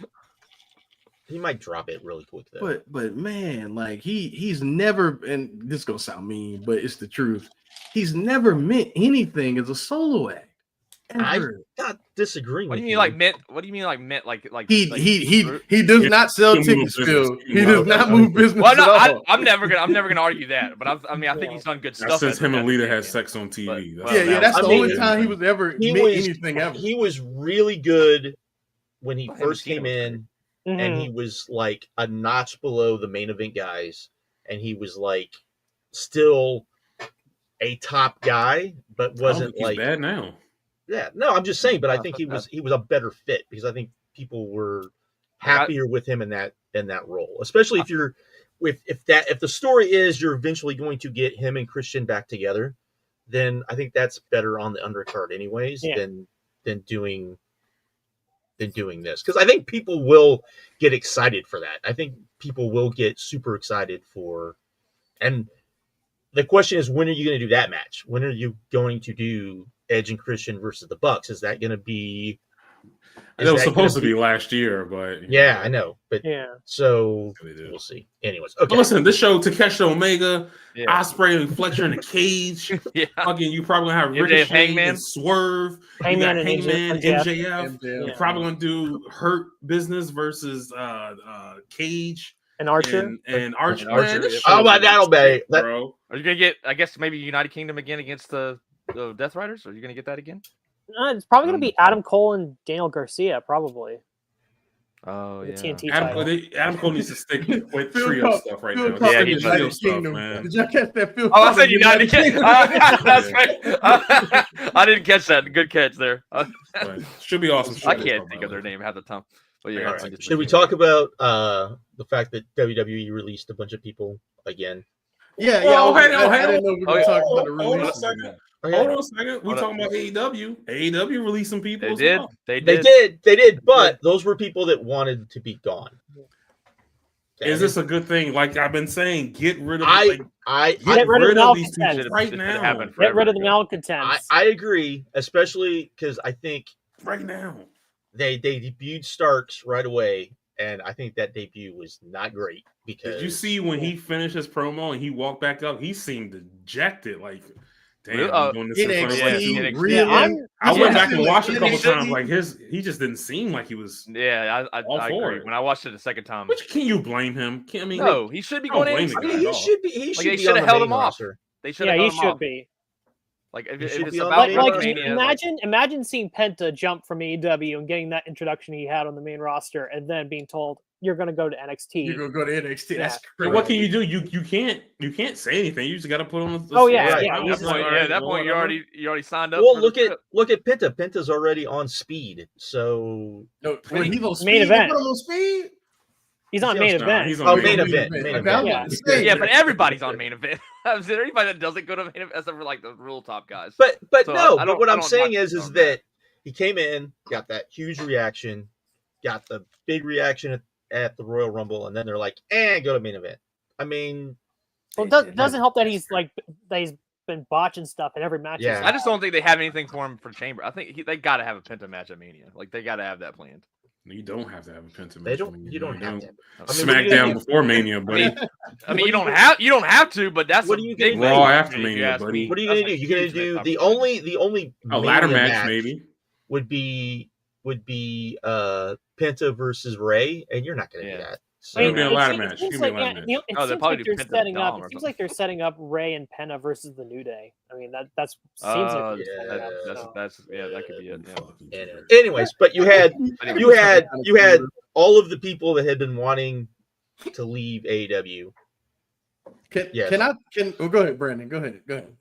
He might drop it really quick though. But man, like he's never, and this is gonna sound mean, but it's the truth. He's never meant anything as a solo act. I'm not disagreeing. What do you mean like meant? What do you mean like meant? Like he does not sell tickets still. He does not move business. Well, no, I'm never gonna argue that. But I think he's done good stuff. Since him and Lita had sex on TV. That's the only time he was ever anything ever. He was really good when he first came in, and he was like a notch below the main event guys, and he was like still a top guy, but wasn't he's like bad now. Yeah, no, I'm just saying, but I think he was a better fit because I think people were happier with him in that role, especially if you're if the story is you're eventually going to get him and Christian back together, then I think that's better on the undercard anyways than doing this, because I think people will get excited for that. I think people will get super excited for, and the question is, when are you going to do that match? When are you going to do Edge and Christian versus the Bucks? Is that going to be Is It was that supposed to gonna be last year, but Yeah, I know, but Yeah. so They do. we'll see. Anyways, But okay. listen, this show Takeshi Omega, Yeah. Ospreay and Fletcher in a cage. Yeah. Fucking, you probably gonna have MJF Ricochet Hangman. and Swerve. Hangman you got and Hangman, MJF. MJF. And, You're Yeah. probably gonna do Hurt Business versus Cage And Archer. and Archer. And Archer, Man, this yeah. show Oh, but is that'll be sick, that, bro. Are you gonna get? I guess maybe United Kingdom again against the Death Riders. Are you gonna get that again? It's probably going to be Adam Cole and Daniel Garcia, probably. Oh The yeah. TNT title. Adam Cole needs to stick with Phil trio Col- stuff right Phil now. Col- Yeah, Stick he with does. trio United stuff, Kingdom. man. Did y'all catch that? Phil Oh, I Col- said United Kingdom. That's Yeah. right. I didn't catch that. Good catch there. But should be awesome. I show, can't by think the of their way. name half the time. But yeah, All I right. just- should we talk about the fact that WWE released a bunch of people again? Yeah, Oh, I hang on, hang didn't know we were on. talking about the Hold on a release. second. Oh, Hold on a second. We Hold talking about AEW. AEW released some people. They as did. well. They They did. did, but those were people that wanted to be gone. Is this a good thing? Like I've been saying, get rid of I Get rid of these malcontents. people right now. happened Get rid of the forever ago. malcontents. I agree, especially because I think Right now. they debuted Starks right away, and I think that debut was not great because Did you see when he finished his promo and he walked back up? He seemed dejected. Like, damn, Really? I'm doing this in front of NXT, like NXT, two. really? Yeah, I went Yeah. back and watched it a couple NXT. times. Like he just didn't seem like he was. Yeah, I All for agree. it. When I watched it the second time, Which can you blame him? I mean, no, he should be I don't going blame in. the I mean, guy. he all. should be. He should they be should on have the held main him off. roster. They should Yeah, have he held him should off. be. Like if He it's should be a on battle the main royal roster. mania, Imagine seeing Penta jump from AEW and getting that introduction he had on the main roster, and then being told you're going to go to NXT. You're gonna go to NXT. That's Yeah. But crazy. what can you do? You can't say anything. You just got to put on the. Oh, yeah, Right. yeah. At he's that point, Like, yeah, at that point you whatever. already signed up. Well, for the trip. look at Penta. Penta's already on speed, so No, when he's on speed, Main event. they put him on speed. He's on He's main on- event. he's on oh, main main event. event, main Okay, event. I'm Yeah. about to say, Yeah, but everybody's on main event. I'm saying anybody that doesn't go to main event, except for like the real top guys. But So no, I but what I I'm don't saying knock is on that he came in, got that huge reaction, got the big reaction at the Royal Rumble, and then they're like, go to main event. I mean, Well, it doesn't help that he's been botching stuff in every match. he's Yeah. had. I just don't think they have anything for him for Chamber. I think they got to have a Penta match at Mania. Like they got to have that planned. You don't have to have a Penta. they match don't. when You don't have to. I mean, SmackDown before Mania, buddy. I mean, you don't have to, but that's What a are you big gonna Raw match, after if you Mania, ask buddy. me. What are you That's gonna a do? You're gonna huge do missed the opportunity. only A ladder Mania match, maybe. would be Penta versus Ray, and you're not gonna Yeah. do that. So, It'll be a ladder seems- match. It seems It'll be a like, ladder match. it Oh, they'll seems probably like do they're Penta setting Dom up. or It seems something. like they're setting up Ray and Penta versus the New Day. I mean, that's seems like Uh, they're setting up, so. that's that could be it. Yeah. anyways, but you had all of the people that had been wanting to leave AEW. Yes. Go ahead, Brandon. Go ahead.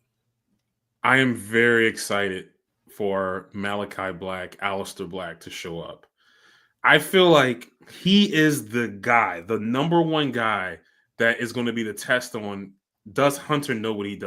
I am very excited for Malachi Black, Aleister Black to show up. I feel like he is the guy, the number one guy that is going to be the test on, does Hunter know what he's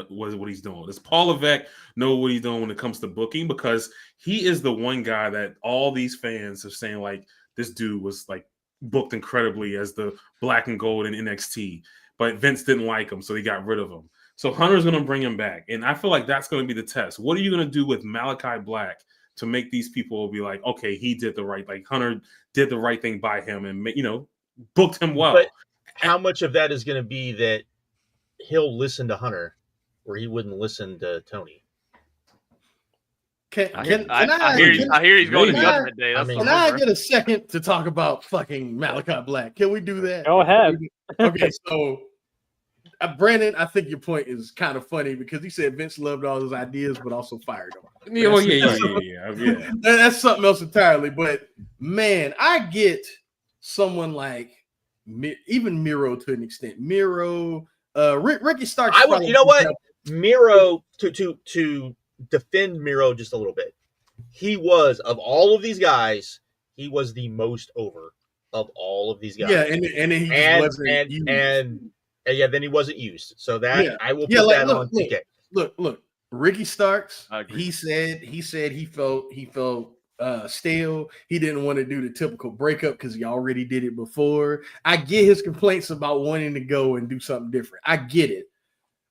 doing? Does Paul Levesque know what he's doing when it comes to booking? Because he is the one guy that all these fans are saying, like, this dude was like booked incredibly as the black and gold in NXT, but Vince didn't like him, so he got rid of him. So Hunter's going to bring him back. And I feel like that's going to be the test. What are you going to do with Malachi Black to make these people be like, okay, he did the right, like Hunter did the right thing by him and, booked him well. But how much of that is going to be that he'll listen to Hunter, where he wouldn't listen to Tony? I hear he's going to Can I- Judgment Day. That's I mean, the Can I rumor. get a second to talk about fucking Malachi Black? Can we do that? Go ahead. Okay, so Brandon, I think your point is kind of funny because he said Vince loved all his ideas, but also fired him. Yeah, well, yeah. That's something else entirely. But man, I get someone like even Miro to an extent. Miro, Ricky Starks. I would. You know what? Miro to defend Miro just a little bit. He was, of all of these guys, he was the most over of all of these guys. Yeah, and then he just wasn't used. and then he wasn't used. So that Yeah. I will put Yeah, like, that look, on TK. Look, Ricky Starks. I agree. He said he felt stale. He didn't want to do the typical breakup because he already did it before. I get his complaints about wanting to go and do something different. I get it.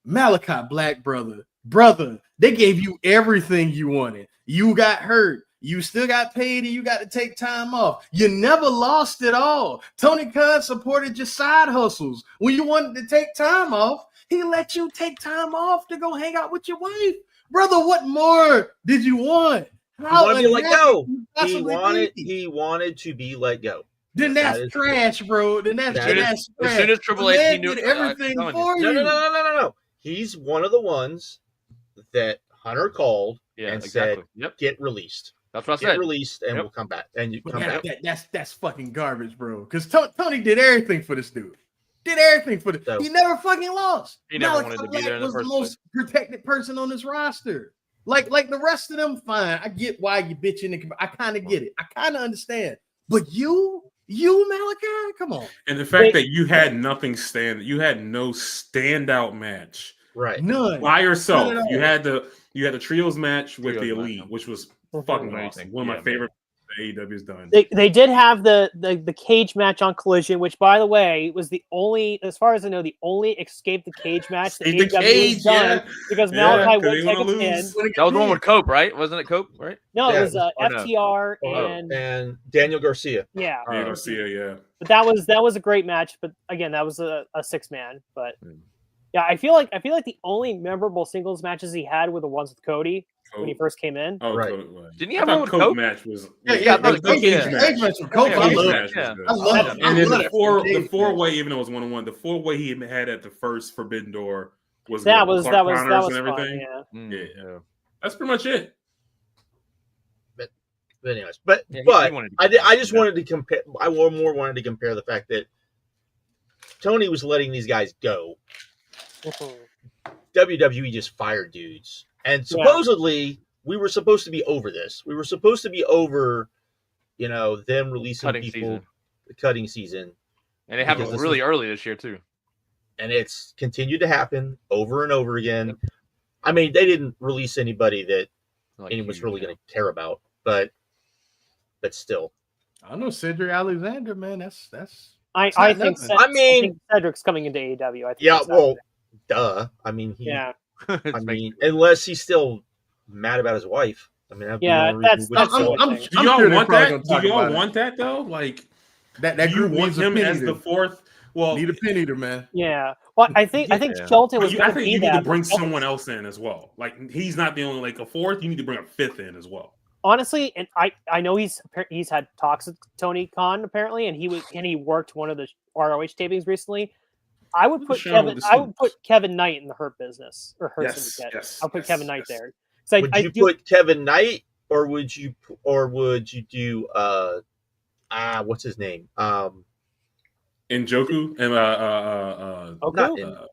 Malachi Black, brother, they gave you everything you wanted. You got hurt. You still got paid and you got to take time off. You never lost it all. Tony Khan supported your side hustles. When you wanted to take time off, he let you take time off to go hang out with your wife. Brother, what more did you want? He wanted to be let go. He He wanted to be let go. Then that's trash, bro. Then that's trash. As soon as Triple H, he knew did everything for you. No. He's one of the ones that Hunter called and said, "Get released." That's what I said. Get released, and we'll come back. And you come back. That's fucking garbage, bro. Because Tony did everything for this dude. Did everything for this. He never fucking lost. He never wanted to be there in the was the first most protected person on this roster. Like the rest of them, fine. I get why you bitching. I kind of get it. I kind of understand. But you Malachi, come on. And the fact that you had nothing you had no standout match. Right. None. By yourself. None. You had the trios match with the Elite, which was fucking awesome. One of my favorite AEW's done. They did have the cage match on Collision, which, by the way, was the only, as far as I know, the only escape the cage match that AEW has done because Malachi wouldn't take a pin. That was the one with Cope, right? Wasn't it Cope, right? No, it was FTR and Daniel Garcia. Yeah, Daniel Garcia, yeah. But that was a great match. But again, that was a 6-man. But yeah, I feel like the only memorable singles matches he had were the ones with Cody. When he first came in, didn't he have one with Cope? Match was the cage match with Cope. I love it. And then the 4-way, even though it was 1-on-1, the 4-way he had at the first Forbidden Door was that was and fun, everything. Yeah. That's pretty much it. But anyways, I just wanted to compare. I more wanted to compare the fact that Tony was letting these guys go. WWE just fired dudes. And supposedly, we were supposed to be over this. We were supposed to be over, them releasing the cutting season. And it happened really early this year, too. And it's continued to happen over and over again. I mean, they didn't release anybody that anyone was really going to care about. But still. I don't know, Cedric Alexander, man. I think Cedric's coming into AEW. Duh. I mean, unless he's still mad about his wife. I mean, do y'all want that? Do y'all want that though? Like that you want him as the fourth? Well, need a pin eater, man. Yeah. Well, I think Shelton was. I think you need to bring someone else in as well. Like he's not the only a fourth. You need to bring a fifth in as well. Honestly, and I know he's had talks with Tony Khan apparently, and he worked one of the ROH tapings recently. I would put Kevin Knight in the Hurt Business or Hurt Syndicate. I'll put Kevin Knight there. Would you put Kevin Knight, or would you do what's his name? Njoku and not Njoku.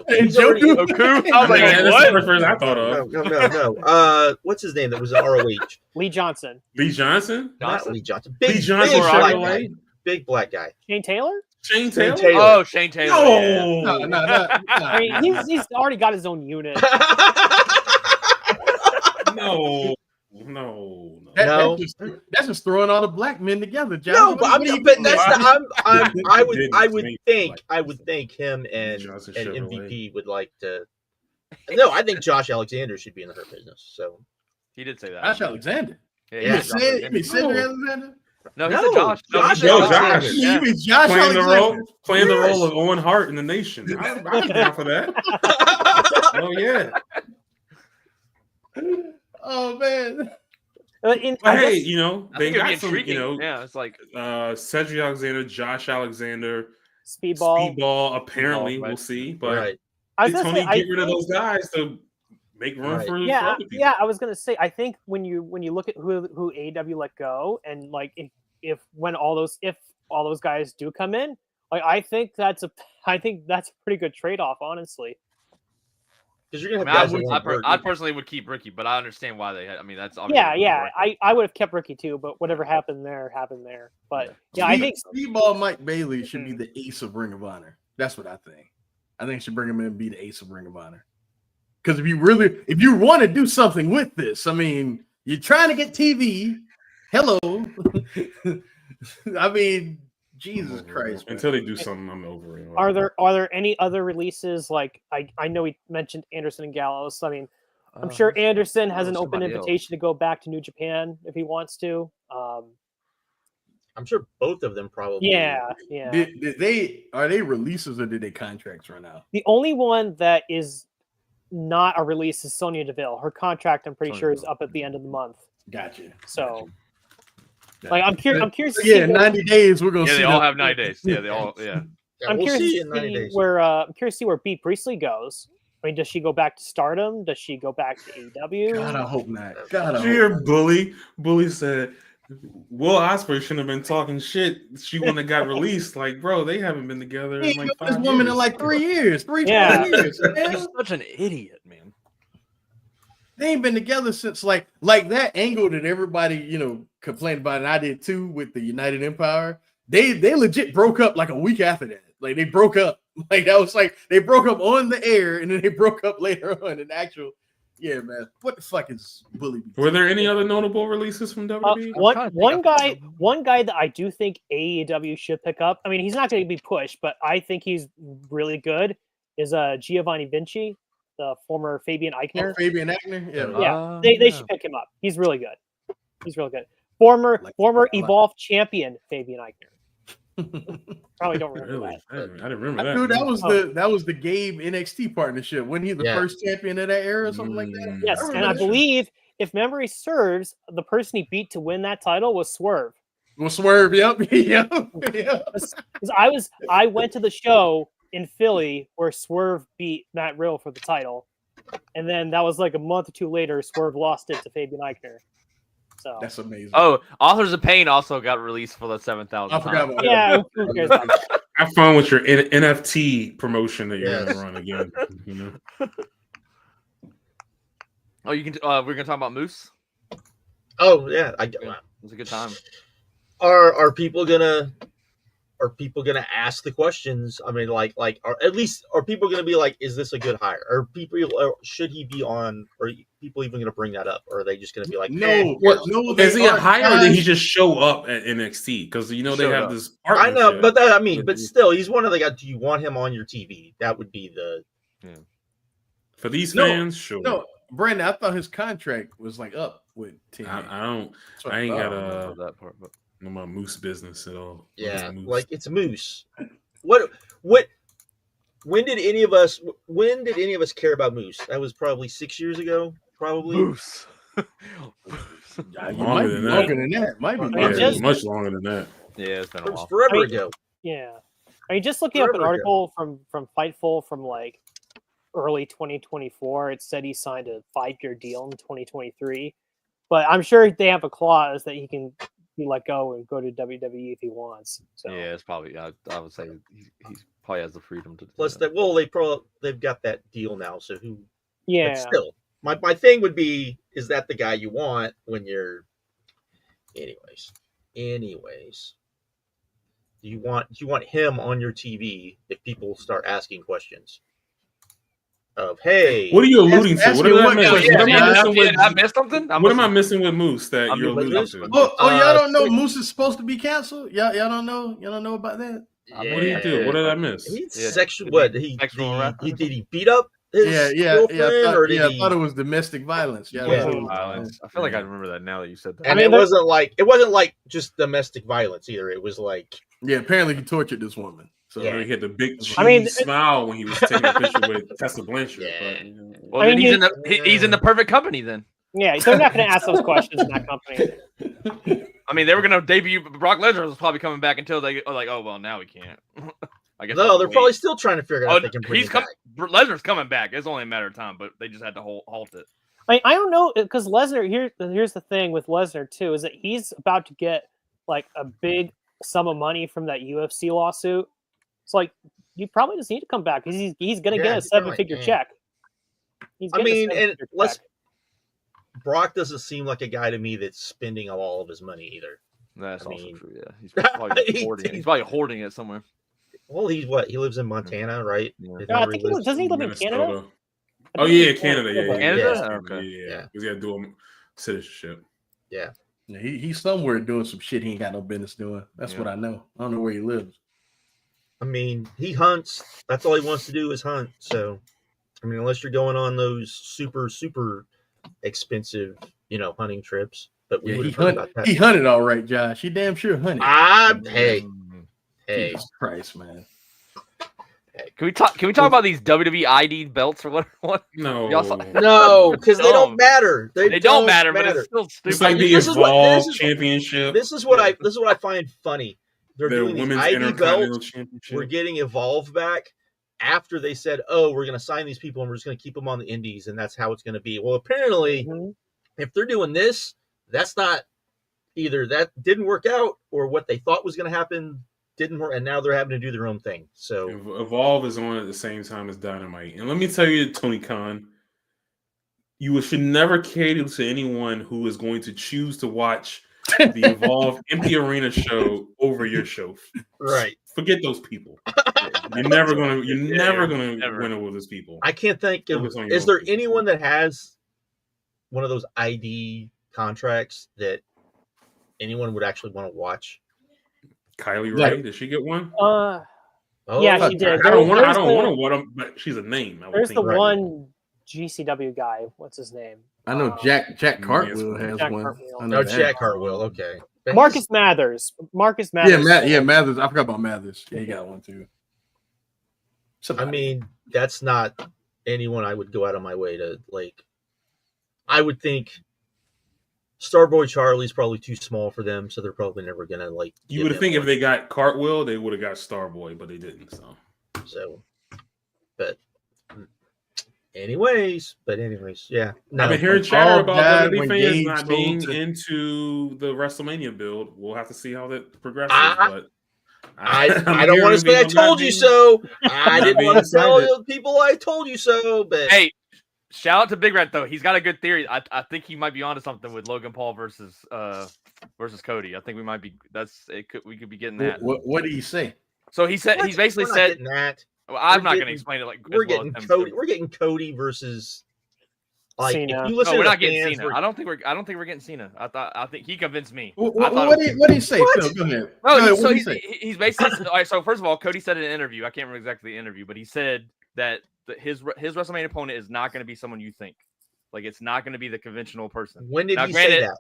Njoku. I was like, that's the first person I thought of. No. What's his name? That was an ROH. Lee Johnson. Lee Johnson. Not Lee Johnson. Big black guy. Shane Taylor. Shane Taylor? Oh, Shane Taylor. No. I mean, he's already got his own unit. No. That's just throwing all the black men together, John. No, but I would think him and MVP would like to. No, I think Josh Alexander should be in the Hurt Business. So he did say that. Josh Alexander. Yeah. You mean Cedric Alexander? No, he said Josh. Josh. You mean Josh playing the role of Owen Hart in the Nation. I'm down for that. Oh yeah. Oh man. But hey, they got some, it's like Cedric Alexander, Josh Alexander, Speedball. Apparently, we'll see. But Tony get rid of those guys to make room for other people. Yeah, I was gonna say. I think when you look at who AEW let go, and if all those guys do come in, I think that's a pretty good trade off, honestly. Because you're gonna have I personally would keep Ricky, but I understand why they had. I mean, that's obviously I would have kept Ricky too, but whatever happened there happened there. But I think Speedball Mike Bailey should be the ace of Ring of Honor. That's what I think. I think should bring him in and be the ace of Ring of Honor. Because if you want to do something with this, I mean, you're trying to get TV. Hello. I mean, Jesus Christ. Until they do something, I'm over it. Are there any other releases? Like I know we mentioned Anderson and Gallows. I mean, I'm sure Anderson has an open somebody else. invitation to go back to New Japan if he wants to. I'm sure both of them probably. Yeah. Did they are they releases or did they contracts run out? The only one that is not a release is Sonya Deville. Her contract, I'm pretty Sonya sure, is Deville. up at the end of the month. Gotcha. So, Gotcha. like, I'm curious. To see Yeah, 90 days we're gonna Yeah, see. they all them. have 9 days. Yeah, they all. Yeah. Yeah, I'm we'll curious see to in 90 see days. where I'm curious to see where Bea Priestley goes. I mean, does she go back to Stardom? Does she go back to AEW? God, I hope not. God, I Did you hear hope not. Bully? Bully said Will Ospreay shouldn't have been talking shit. She wouldn't have got released. Like, bro, they haven't been together in like 5 This woman years. in like 3 years, 3 Yeah. years. Man. He's such an idiot, man. They ain't been together since like that angle that everybody complained about, and I did too with the United Empire. They legit broke up like a week after that. Like they broke up. Like that was like they broke up on the air, and then they broke up later on in actual. Yeah, man. What the fuck is Bully? Were there any other notable releases from WWE? One guy that I do think AEW should pick up. I mean, he's not going to be pushed, but I think he's really good. Is Giovanni Vinci, the former Fabian Eichner. Oh, Fabian Eichner? Yeah. Yeah, they should pick him up. He's really good. He's real good. Former Evolve champion Fabian Eichner. Probably don't remember Really? that. I didn't remember that. Dude, that was the Gabe NXT partnership. Wasn't he the first champion of that era or something like that? Yes, and I believe, if memory serves, the person he beat to win that title was Swerve. Well, Swerve, yep. Because I went to the show in Philly where Swerve beat Matt Riddle for the title, and then that was like a month or two later, Swerve lost it to Fabian Eichner. So that's amazing. Oh, Authors of Pain also got released for the 7,000. I forgot about yeah, who cares about that? Have fun with your NFT promotion that you're gonna run again. Oh, you can. We're gonna talk about Moose. Oh yeah, It was a good time. Are people gonna ask the questions? I mean, like, or at least are people gonna be like, is this a good hire? Or should he be on? Or are people even gonna bring that up? Or are they just gonna be like, no? no? Is he a hire or did he just show up at NXT? Because they have this. I know, but but still, he's one of the guys. Do you want him on your TV? That would be the. Yeah. For these fans, sure. No, Brandon, I thought his contract was like up with TNA. I ain't got that part, but no my Moose business at all. Yeah, Moose. like it's Moose. When did any of us care about Moose? That was probably 6 years ago. Probably. Moose. Longer than that. Might be much longer than that. Yeah, it's been a It was while. forever ago. Yeah, I mean, just looking up an article from Fightful from like early 2024, it said he signed a 5-year deal in 2023. But I'm sure they have a clause that he can be let go and go to WWE if he wants. So Yeah, it's probably. I would say he probably has the freedom to. Plus, they've got that deal now. So who? yeah, But still, my thing would be, is that the guy you want when you're? Anyways, do you want him on your TV if people start asking questions? Of hey, What are you alluding to? What Did I miss something? What am I missing with Moose that you're alluding to? Y'all don't know Moose is supposed to be canceled? Y'all don't know? Y'all don't know about that? What did he do? What did I miss? Sexual. What did he beat up his Yeah. girlfriend, I thought it was domestic violence. I feel like I remember that now that you said that. And it wasn't like just domestic violence either. It was like apparently he tortured this woman. So he had the big cheese smile when he was taking a picture with Tessa Blanchard. Yeah. Well, then he's in the perfect company then. Yeah, they're not going to ask those questions in that company. I mean, they were going to debut. Brock Lesnar was probably coming back until they were like, oh well, now we can't. I guess. No, they're probably still trying to figure out if they can bring him back. Lesnar's coming back. It's only a matter of time, but they just had to halt it. I don't know, because Lesnar. Here's the thing with Lesnar too, is that he's about to get like a big sum of money from that UFC lawsuit. It's like you probably just need to come back because he's going to get a 7-figure check. Brock doesn't seem like a guy to me that's spending all of his money either. That's also true. Yeah, he's probably hoarding it. He's probably hoarding it somewhere. Well, he lives in Montana, right? Yeah. I think doesn't he live in Canada? Oh yeah, Canada. Yeah, Canada. Okay. Yeah, because he had dual citizenship. Yeah. He's somewhere doing some shit he ain't got no business doing. That's what I know. I don't know where he lives. I mean, he hunts. That's all he wants to do is hunt. So, I mean, unless you're going on those super expensive, hunting trips. But we Yeah, would he have heard about that. He hunted all right, Josh. He damn sure hunted. Hey, Jesus Christ, man. Can we talk about these WWE ID belts or what? No, Y'all saw- no, because they don't matter. They don't matter, but it's still stupid. it's like the This is Evolve Championship. This is what I find funny. They're the doing these Women's ID Intercontinental belts. Championship. We're getting Evolve back after they said, "Oh, we're going to sign these people and we're just going to keep them on the indies, and that's how it's going to be." Well, apparently, if they're doing this, that's not either that didn't work out or what they thought was going to happen didn't work, and now they're having to do their own thing. So Evolve is on at the same time as Dynamite, and let me tell you, Tony Khan, you should never cater to anyone who is going to choose to watch the Evolve Empty Arena show over your show. right. Forget those people. You're never gonna win over those people. I can't think of. Focus on your Is own there people. anyone that has one of those ID contracts that anyone would actually want to watch? Kylie Ray, did she get one? Oh, Yeah, she did. I don't want There's to what I'm, but she's a name. I would There's think. the one GCW guy. What's his name? I know Jack Cartwheel has Jack one. Cartwheel. I know No, that. Jack Hartwell. Okay. But Marcus Mathers. Marcus Mathers. Yeah, Mathers. I forgot about Mathers. Yeah, he got one too. I mean, that's not anyone I would go out of my way to like. I would think Starboy Charlie's probably too small for them, so they're probably never gonna like. You would think if they got Cartwheel, they would have got Starboy, but they didn't. So, but anyways, yeah. No, I've been hearing chatter about died WWE when fans Gabe not sold being to- into the WrestleMania build. We'll have to see how that progresses. But I I'm don't want to hearing say I people told not you being- so. I not didn't being want to tell excited. people I told you so, but Hey, shout out to Big Rat though. He's got a good theory. I think he might be onto something with Logan Paul versus Cody. I think we might be. We could be getting that. What did he say? So he said he's basically We're not said. getting that. Well, I'm We're not going to getting- explain it like We're as well getting as him, Cody. so- We're getting Cody versus like Cena. if you listen No, we're to not the getting fans, Cena. I don't think we're getting Cena. I think he convinced me. What did he say? What? Phil, go ahead. No, Go ahead, so what did he say? he's basically all right. So first of all, Cody said in an interview. I can't remember exactly the interview, but he said that his WrestleMania opponent is not going to be someone you think. Like it's not going to be the conventional person. when did Now, he say granted, that?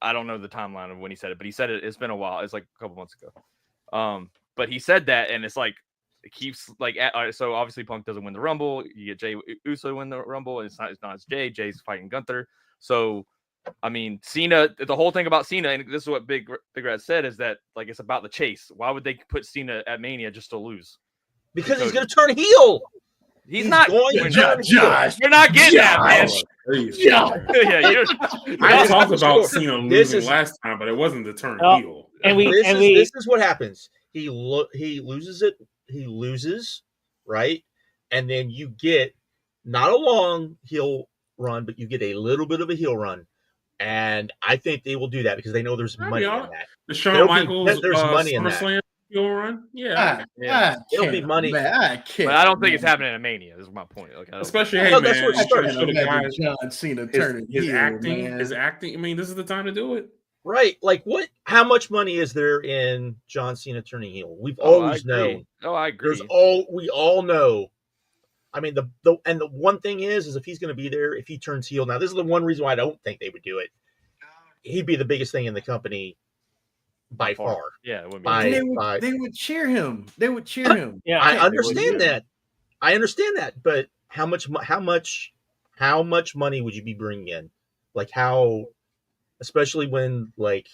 I don't know the timeline of when he said it, but he said it. It's been a while. It's like a couple months ago. But he said that, and it's like it keeps like so. Obviously, Punk doesn't win the Rumble. You get Jey Uso to win the Rumble. It's not Jay. Jay's fighting Gunther. So, I mean, Cena. The whole thing about Cena, and this is what Big Rat said, is that like it's about the chase. Why would they put Cena at Mania just to lose? Because he's going to turn heel. He's not going to we're turn not- heel. Josh. You're not getting that, man. Please. Yeah. Yeah, you're. I talked about Sure. Cena This losing is- last time, but it wasn't the turn Oh, heel. and we- This is what happens. He loses it. He loses, right? And then you get not a long heel run, but you get a little bit of a heel run. And I think they will do that because they know there's That'd money be in all- that. The Shawn There'll be- Michaels there's money in that. SummerSlam heel run, yeah. It'll be money. Man, I can't. But I don't think it's happening at Mania. Is my point. Like, I don't- Especially, No, hey that's man, where it you started. show the guys John Cena turning his heel, acting, man. his acting. I mean, this is the time to do it. Right. Like what? How much money is there in John Cena turning heel? We've Oh, I always agree. known. Oh, I agree. We all know. I mean, the one thing is if he's going to be there, if he turns heel. Now, this is the one reason why I don't think they would do it. He'd be the biggest thing in the company by far. Yeah, it wouldn't be. By- And they would cheer him. They would cheer him. Yeah. I They understand would. that. I understand that, but how much money would you be bringing in? Like how, especially when like,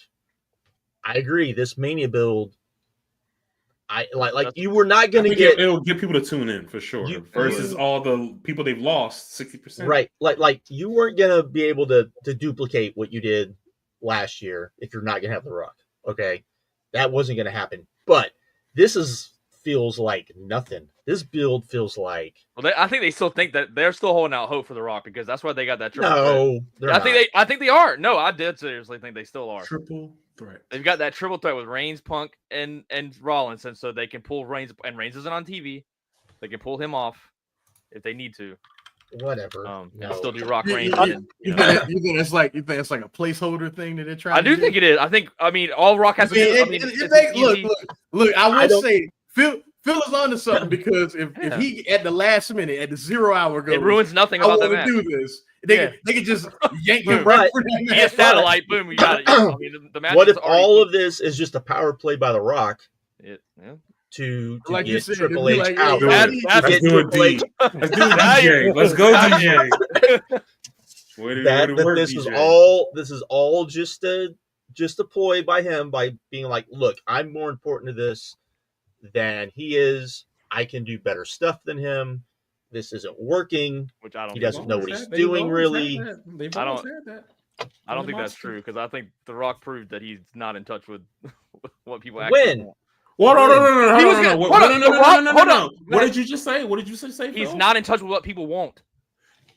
I agree. This Mania build, I like you were not going to get it'll get people to tune in for sure. Versus all the people they've lost 60%. right. Like you weren't going to be able to duplicate what you did last year if you're not going to have The Rock. Okay, that wasn't going to happen. But this feels like nothing. This build feels like Well, I think they still think that they're still holding out hope for The Rock because that's why they got that triple threat. no. They're not. I think they are. No, I did seriously think they still are. Triple threat. They've got that triple threat with Reigns, Punk, and Rollins, and so they can pull Reigns. And Reigns isn't on TV. They can pull him off if they need to. Whatever. And No. still do Rock You- Reigns. you- and, You you know. think it's like a placeholder thing that they're trying? I do think it is. I mean, all Rock has to do. I mean, it's look. easy. I I will don't- say, Phil is onto something because if he at the last minute, at the 0 hour goes, It ruins nothing I about want that to match. do this. They could just yank him Boom. right for that He match. gets satellite. Boom. You got it. I mean, the match. What is if already- all of this is just a power play by The Rock Yeah. to Like you get said, Triple it'd H be like, out? That's- To that's- get Let's do it, Triple H D. Let's do it, Now DJ. Let's go, now DJ. Way to that work, this DJ. is all just a ploy by him by being like, look, I'm more important to this than he is. I can do better stuff than him. This isn't working. Which I don't. He think doesn't is know true. what he's doing, really. They've I always don't- had that. I don't think that's true because I think The Rock proved that he's not in touch with what people actually When? want. Well, no. He was gonna- hold on, The Rock- hold on. What did you just say? What did you say? He's Phil? not in touch with what people want.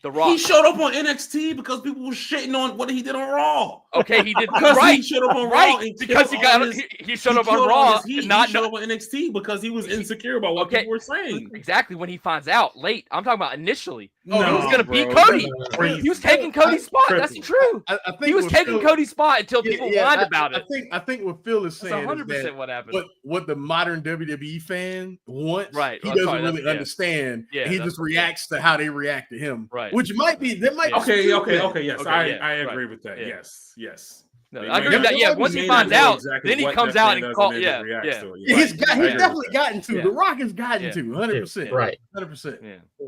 The Rock. He showed up on NXT because people were shitting on what he did on Raw. Okay, he did Because right. he showed up on Raw Right, and because he killed got all his- he showed up killed on all Raw his heat. and not He showed up on NXT because he was insecure about what Okay. people were saying. exactly when he finds out late. I'm talking about initially. Oh, he was No, gonna bro, beat that's Cody. crazy. He was taking Cody's spot. That's tripping. true. I think He was what taking Phil- Cody's spot until people whined about it. I think what Phil is That's saying is 100% that what happened. what the modern WWE fan wants, Right. he I'm doesn't sorry, really that's- yeah. understand. Yeah, and he that's- just reacts to how they react to him. Right. Which might be that might be Okay, stupid. yes, Okay, I yeah, agree right. with that. Yeah. Yes. No, They I agree may- with that. Yeah, they once may he not finds know out, exactly then he what comes that out fan and does, calls. then Yeah, just reacts yeah. to it. Yeah, he's I agree with definitely that. gotten to. Yeah. The Rock has gotten Yeah. to 100%. Right. 100%. Yeah.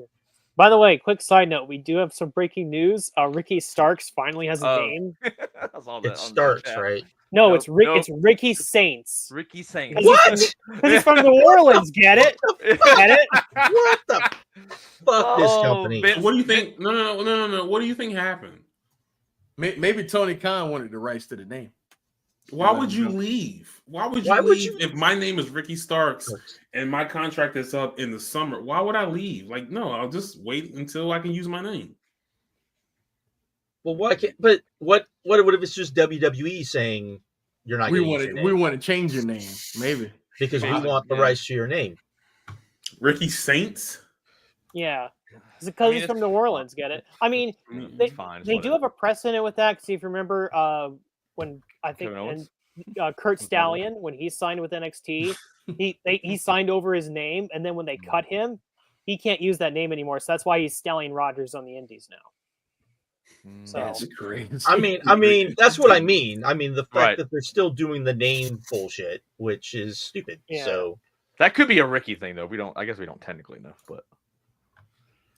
By the way, quick side note: we do have some breaking news. Ricky Starks finally has a Oh. name. I saw that It on the starts, chat. right? No, Nope, it's Rick. nope. It's Ricky Saints. Ricky Saints. What? Because he's from New Orleans. Get it? Get it? What the fuck this Oh, company? Vince- What do you think? No. What do you think happened? Maybe Tony Khan wanted the rights to the name. Why would you leave? Why would you if my name is Ricky Starks and my contract is up in the summer? Why would I leave? Like, no, I'll just wait until I can use my name. Well, why can't? But what if it's just WWE saying you're not? We gonna want use your to name? we want to change your name. Maybe. because we Maybe, want the yeah. rights to your name. Ricky Saints? Yeah. Is it because he's it's from New Orleans? Get it? I mean, It's fine. it's they do whatever. have a precedent with that. Because if you remember, when I think Kevin Owens? Kurt Stallion, when he signed with NXT, he signed over his name, and then when they cut him, he can't use that name anymore. So that's why he's Stallion Rogers on the Indies now. So That's crazy. I mean, that's what I mean. I mean, the fact Right. that they're still doing the name bullshit, which is stupid. Yeah. So That could be a Ricky thing, though. I guess we don't technically know, but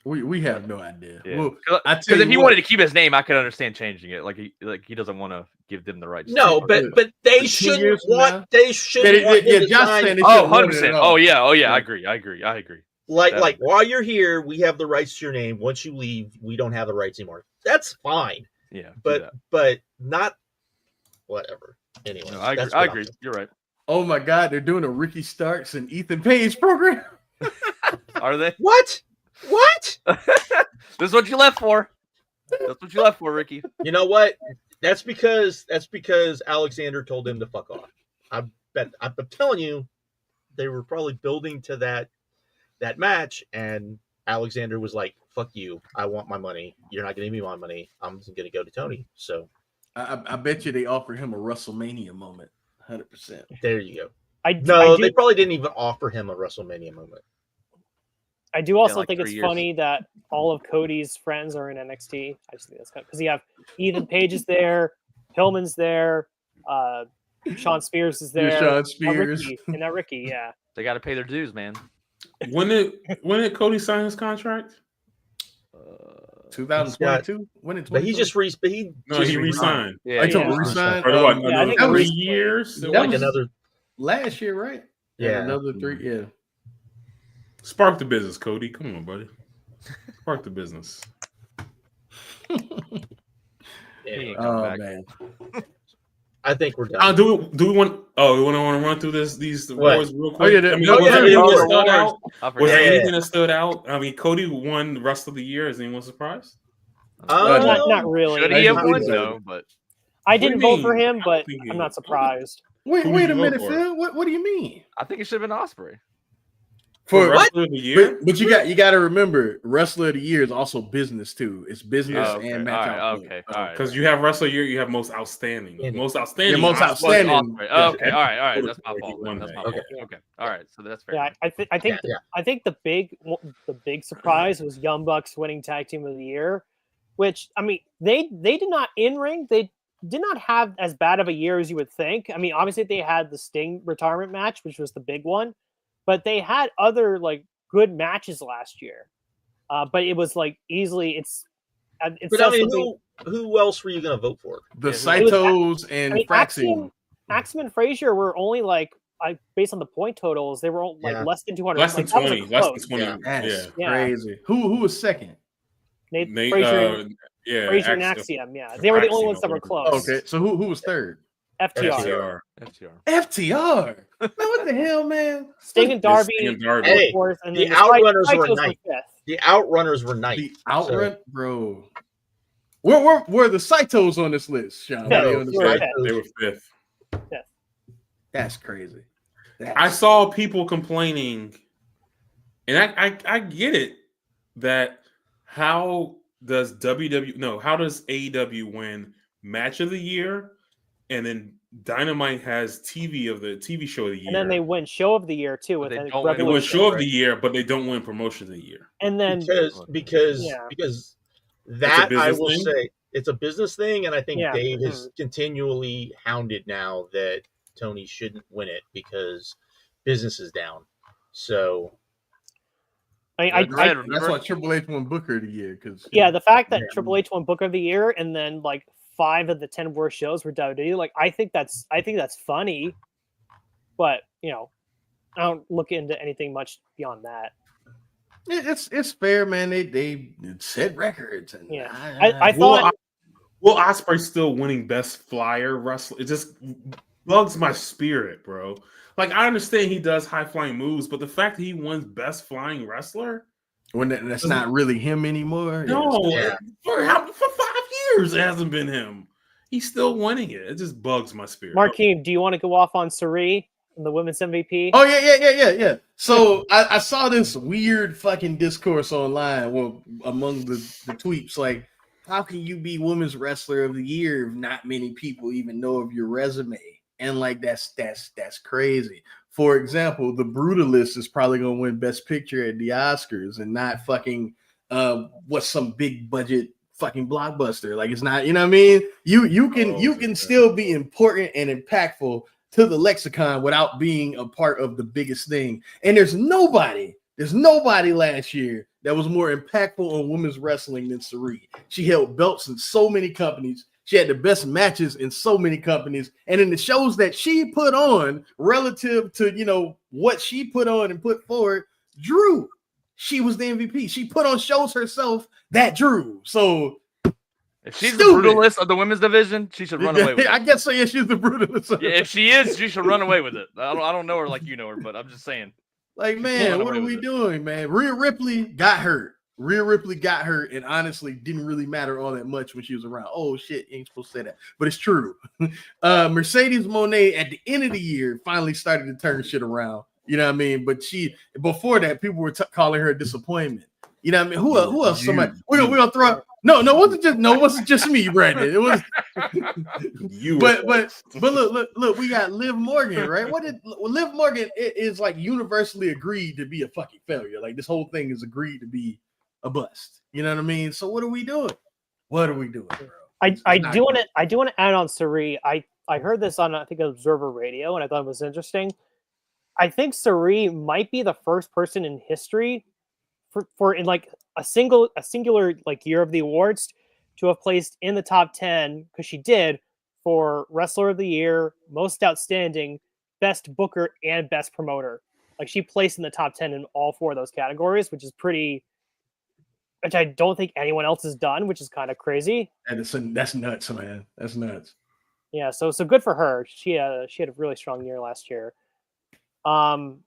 we have no idea. yeah. Well, Because I tell if you he what, wanted to keep his name, I could understand changing it. Like he doesn't want to give them the rights. no, to but they 2 shouldn't years from want. now? They shouldn't Yeah, want him to Josh sign- saying they Oh, shouldn't want it 100%. at all. Oh yeah. Yeah. I agree. like while you're here, we have the rights to your name. Once you leave, we don't have the rights anymore. That's fine, Yeah. do but that. but not whatever. Anyway, No, I agree. that's I what I'm agree. saying. You're right. Oh my God, they're doing a Ricky Starks and Ethan Page program. Are they? What? This is what you left for. That's what you left for, Ricky. You know what? That's because Alexander told him to fuck off. I'm telling you, they were probably building to that match, and Alexander was like, "Fuck you! I want my money. You're not gonna give me my money. I'm just gonna go to Tony." So I bet you they offered him a WrestleMania moment. 100%. there you go. I They probably didn't even offer him a WrestleMania moment. I do also like think 3 it's years. funny that all of Cody's friends are in NXT. I just think that's because you have Ethan Page is there, Pillman's there, Sean Spears is there, Sean Spears. and that Ricky, yeah. They got to pay their dues, man. When did Cody sign his contract? 2022? When it But he just He resigned. Yeah. I told Yeah. him resign. For what, Yeah, I think another it 3 was- years? that like was- another. last year, right? Yeah. Another 3. Yeah. Spark the business, Cody. Come on, buddy. Spark the business. Anyway, Oh back. man. I think we're done. Do we want? Oh, we want to run through these What? awards real quick. Oh, yeah, I mean, no, was yeah, there anything yeah, that stood out? I Was forgot. there Yeah. anything that stood out? I mean, Cody won the rest of the year. Is anyone surprised? Not really. Should I he have think won? so. No, but I do you didn't vote for mean? him, but think he- I'm not surprised. Wait Who a did you vote minute, for? Phil. What do you mean? I think it should have been Osprey. For Wrestler of the Year? but you got to remember, Wrestler of the Year is also business too. It's business Oh, okay. and match All right, output. okay, all right. Because you have Wrestler of the Year, you have most outstanding. Yeah. Most outstanding. Yeah, most Osprey. outstanding. Okay, Yeah. okay, all right. That's my He fault. won That's that, my yeah. fault. Okay, all right. So that's fair. Yeah, I think the big surprise was Young Bucks winning Tag Team of the Year, which I mean they did not in ring. They did not have as bad of a year as you would think. I mean, obviously they had the Sting retirement match, which was the big one, but they had other like good matches last year. But it was like easily it But I says mean, something. who else were you going to vote for? The Yeah, Saitos and I mean, Fraxium. Axiom and Frazier were only like based on the point totals, they were like Yeah. less than 200. Less than Like, that was a 20. Less than close. 20. Yeah. That's Yeah. crazy. Who was second? Nate, Frazier, yeah, Frazier and Axiom. Yeah, they were the only ones that were close. Okay, so who was third? FTR. FTR. FTR. Man, what the hell, man? Sting and Yes, Darby, Sting and Darby. Hey, fourth, and the then Outrunners were Saitos ninth. fifth. The Outrunners were ninth. The outrun, bro. Where the Saitos on this list, Sean? No, Are you they on this were list? fifth. They were fifth. That's crazy. I saw people complaining, and I get it, that how does AEW win Match of the Year, and then Dynamite has TV show of the year, And then they win Show of the Year too with they a don't win they win Revolution. Show of the Year, but they don't win Promotion of the Year. And then because Yeah. that I business will thing? say it's a business thing, and I think Yeah. Dave is continually hounded now that Tony shouldn't win it because business is down. So That's remember? why Triple H won Booker of the Year, because the fact that Yeah. Triple H won Book of the Year and then like 5 of the 10 worst shows were WWE, like I think that's funny, but I don't look into anything much beyond that. it's fair, man. They set records, and Yeah. I thought Will Ospreay still winning Best Flyer Wrestler? It just bugs my spirit, bro. Like, I understand he does high flying moves, but the fact that he wins Best Flying Wrestler, when that's not really him anymore. no, Yeah. for 5 years it hasn't been him. He's still winning it. It just bugs my spirit. Markeem, do you want to go off on Sari and the women's MVP? Oh yeah. So I saw this weird fucking discourse online, well, among the tweets, like, how can you be Women's Wrestler of the Year if not many people even know of your resume? And like that's crazy. For example, the Brutalist is probably gonna win Best Picture at the Oscars and not fucking what's some big budget fucking blockbuster. Like, it's not, you know what I mean? You can still be important and impactful to the lexicon without being a part of the biggest thing. And there's nobody last year that was more impactful on women's wrestling than Sari. She held belts in so many companies. She had the best matches in so many companies. And in the shows that she put on relative to, what she put on and put forward, drew. She was the MVP. She put on shows herself that drew. So If she's Stupid. the brutalist of the women's division, she should run away with it. I guess so. Yeah, she's the brutalist. Yeah, if she is, she should run away with it. I don't know her like you know her, but I'm just saying. Like, Run man, what away are with we it. doing, man? Rhea Ripley got hurt. And honestly didn't really matter all that much when she was around. Oh shit, you ain't supposed to say that, but it's true. Mercedes Moné at the end of the year finally started to turn shit around. You know what I mean? But before that, people were calling her a disappointment. You know what I mean? Who else? Somebody we're gonna throw. No, it wasn't just me, Brandon. It was You, but look, we got Liv Morgan, right? Liv Morgan is like universally agreed to be a fucking failure. Like, this whole thing is agreed to be a bust. You know what I mean? So what are we doing? Bro? I do want to add on Sari. I heard this on, I think, Observer Radio, and I thought it was interesting. I think Sari might be the first person in history for in like a singular like year of the awards to have placed in the top 10, because she did, for Wrestler of the Year, Most Outstanding, Best Booker, and Best Promoter. Like, she placed in the top 10 in all 4 of those categories, which I don't think anyone else has done, which is kind of crazy. And that's nuts, man. That's nuts. Yeah, so good for her. She had a really strong year last year. Trying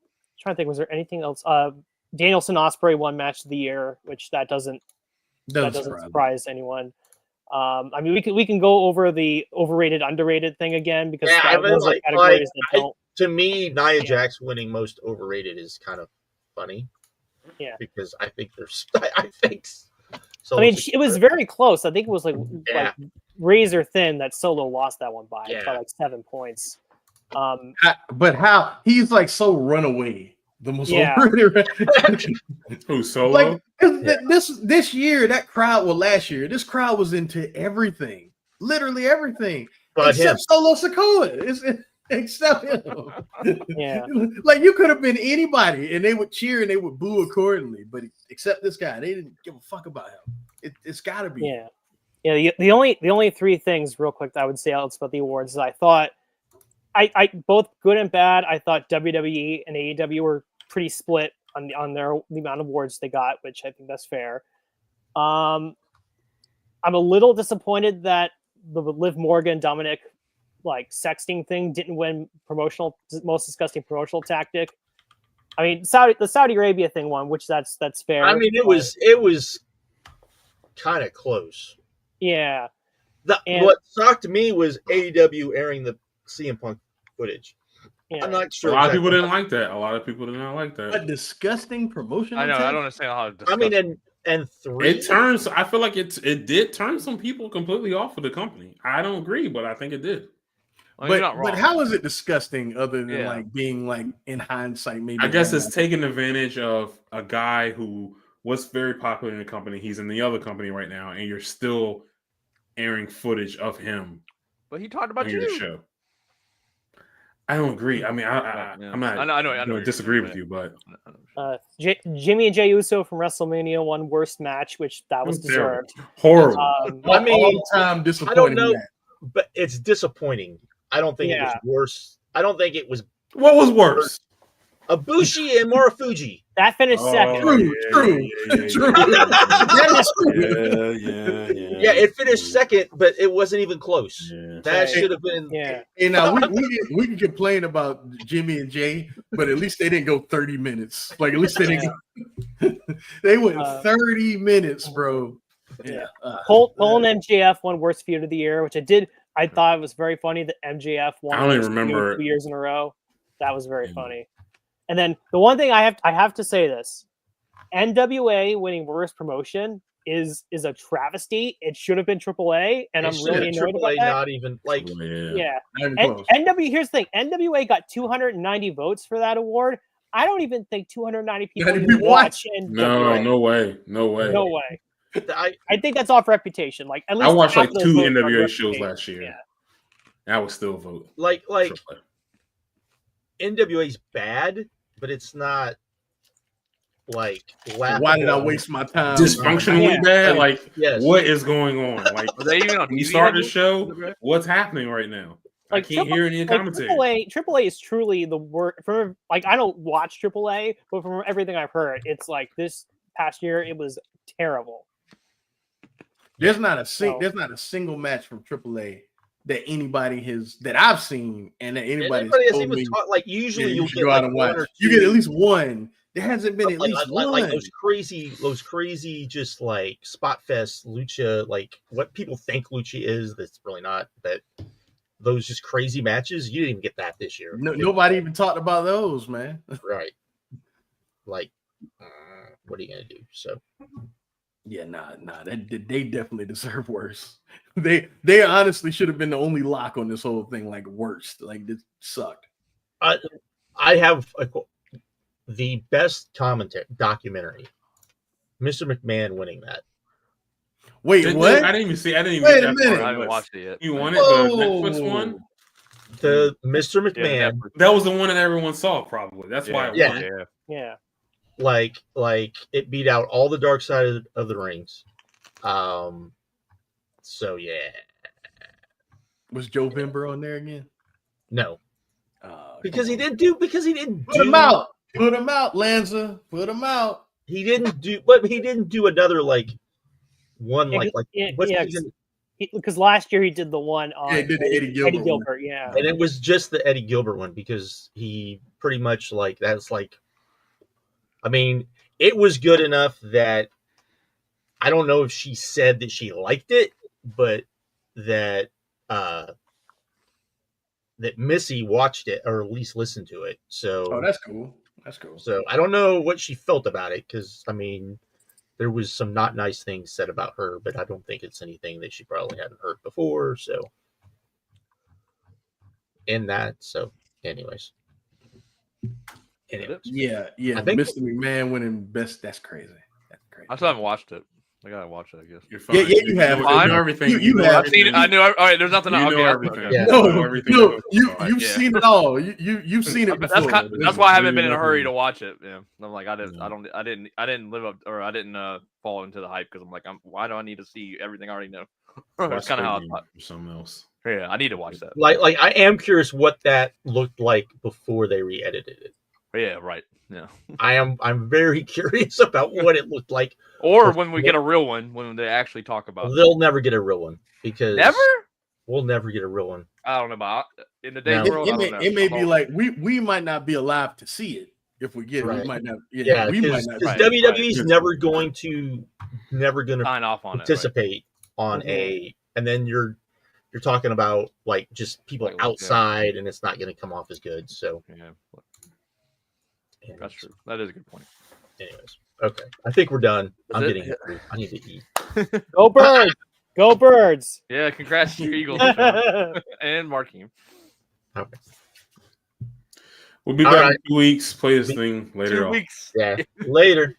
to think, was there anything else? Danielson Ospreay won Match of the Year, which that doesn't surprise anyone. I mean, we can go over the overrated underrated thing again, because those are categories that don't. To me, Nia Jax winning Most Overrated is kind of funny. Yeah. Because I think there's, I think. So I mean, it was very close. I think it was like razor thin that Solo lost that one by like 7 points. But how he's like so runaway. The most Who Solo? Like this year, that crowd. Well, last year, this crowd was into everything, literally everything, but except Solo Sikoa. Except him. Yeah. Like you could have been anybody, and they would cheer and they would boo accordingly. But except this guy, they didn't give a fuck about him. It's got to be. Yeah. Yeah. The only 3 things, real quick, that I would say else about the awards is I thought. I both good and bad. I thought WWE and AEW were pretty split on the amount of awards they got, which I think that's fair. I'm a little disappointed that the Liv Morgan Dominic like sexting thing didn't win most disgusting promotional tactic. I mean, the Saudi Arabia thing won, which that's fair. I mean, it was kind of close. Yeah. What shocked me was AEW airing the CM Punk footage. Yeah. I'm not sure. A lot of people didn't like that. A lot of people did not like that. A disgusting promotion. I know. I don't understand how. I mean, and 3. It turns. I feel like it did turn some people completely off of the company. I don't agree, but I think it did. Well, but how is it disgusting other than like being like in hindsight? Maybe I guess it's taking advantage of a guy who was very popular in the company. He's in the other company right now, and you're still airing footage of him. But he talked about on your show. I don't agree. I mean, I'm not. I know. I don't disagree with you, but Jimmy and Jey Uso from WrestleMania won worst match, which that was deserved. Horrible. I mean, all the time disappointing. I don't know, but it's disappointing. I don't think it was worse. I don't think it was. What was worse? Ibushi and Marufuji. That finished second. True. Yeah, it finished second, but it wasn't even close. Yeah. That should have been. Yeah. And now we can complain about Jimmy and Jay, but at least they didn't go 30 minutes. Like at least they didn't. They went 30 minutes, bro. Yeah. Cole and MJF won worst feud of the year, which I thought it was very funny that MJF won. I don't even remember 2 years in a row. That was very funny. And then the one thing I have to say this: NWA winning worst promotion is a travesty. It should have been AAA, and I'm really annoyed about that. Not even like Here's the thing: NWA got 290 votes for that award. I don't even think 290 people watch. No way. I think that's off reputation. Like at least I watched like 2 NWA shows last year. Yeah. I would still vote. Like NWA's bad, but it's not like laughable. Why did I waste my time? Dysfunctionally bad. Like what is going on? Like they even on you start the show, what's happening right now? Like, I can't hear any commentary. AAA is truly the worst. Like I don't watch AAA, but from everything I've heard, it's like this past year it was terrible. There's not a single match from AAA that anybody that I've seen and that anybody has even taught. Like usually you'll get like one or two. You get at least one. There hasn't been at least one. Like those crazy, just like spot fest lucha, like what people think lucha is. That's really not. But those just crazy matches, you didn't even get that this year. Nobody even talked about those, man. Right. Like, what are you gonna do? So. Yeah, nah. They definitely deserve worse. They honestly should have been the only lock on this whole thing. Like worst, like this sucked. I have the best documentary. Mr. McMahon winning that. Wait, what? I didn't even see. I didn't even. Wait a minute. I haven't watched it yet. You won it. The Netflix one. The Mr. McMahon. That was the one that everyone saw. Probably. That's why it won. Yeah. Like it beat out all the dark side of the rings. So yeah. Was Joe Bimber on there again? No. Because he didn't do. Put him out. Put him out, Lanza. Put him out. He didn't do another like one because last year he did the one on he did the Eddie Gilbert. Yeah. And it was just the Eddie Gilbert one because he pretty much like that's like. I mean, it was good enough that I don't know if she said that she liked it, but that Missy watched it or at least listened to it. So that's cool. That's cool. So I don't know what she felt about it because I mean, there was some not nice things said about her, but I don't think it's anything that she probably hadn't heard before. So in that, so anyways. Yeah. I think- Mr. McMahon winning best. That's crazy. That's crazy. I still haven't watched it. I gotta watch it, I guess. You're fine. Yeah, you have. know, Fine. you know everything. You know have. I've seen it. I knew. All right, there's nothing. You Okay, know that's everything. okay. Yeah. You know No, everything. you've Yeah. seen it all. You've seen it before. That's why I haven't been in a Really hurry nothing. to watch it. Yeah, I'm like, I No. didn't live up, or I didn't fall into the hype because I'm like, why do I need to see everything I already know? Watch That's kind of how I Squid thought. Game or something else. Yeah, I need to watch that. Like I am curious what that looked like before they re-edited it. Yeah, right. Yeah. I'm very curious about what it looked like. Or when we get a real one, when they actually talk about. They'll never get a real one because Never. we'll never get a real one. I don't know about in the days No. world. I don't know. It may be like we might not be alive to see it if we get it. Right. We might not. Yeah, we might because not. Right. WWE's never going to sign off on it. Right. participate on a, and then you're talking about like just people Like, yeah. outside, and it's not going to come off as good. So, Yeah, anyways, that's true. That is a good point. anyways, okay, I think we're done. I'm it? getting hungry. I need to eat. Go Birds! Go Birds! Yeah, congrats to your Eagles Sean. And marking. Okay. We'll be All back right. in 2 weeks. Play this thing later 2 on. weeks. Yeah. Later.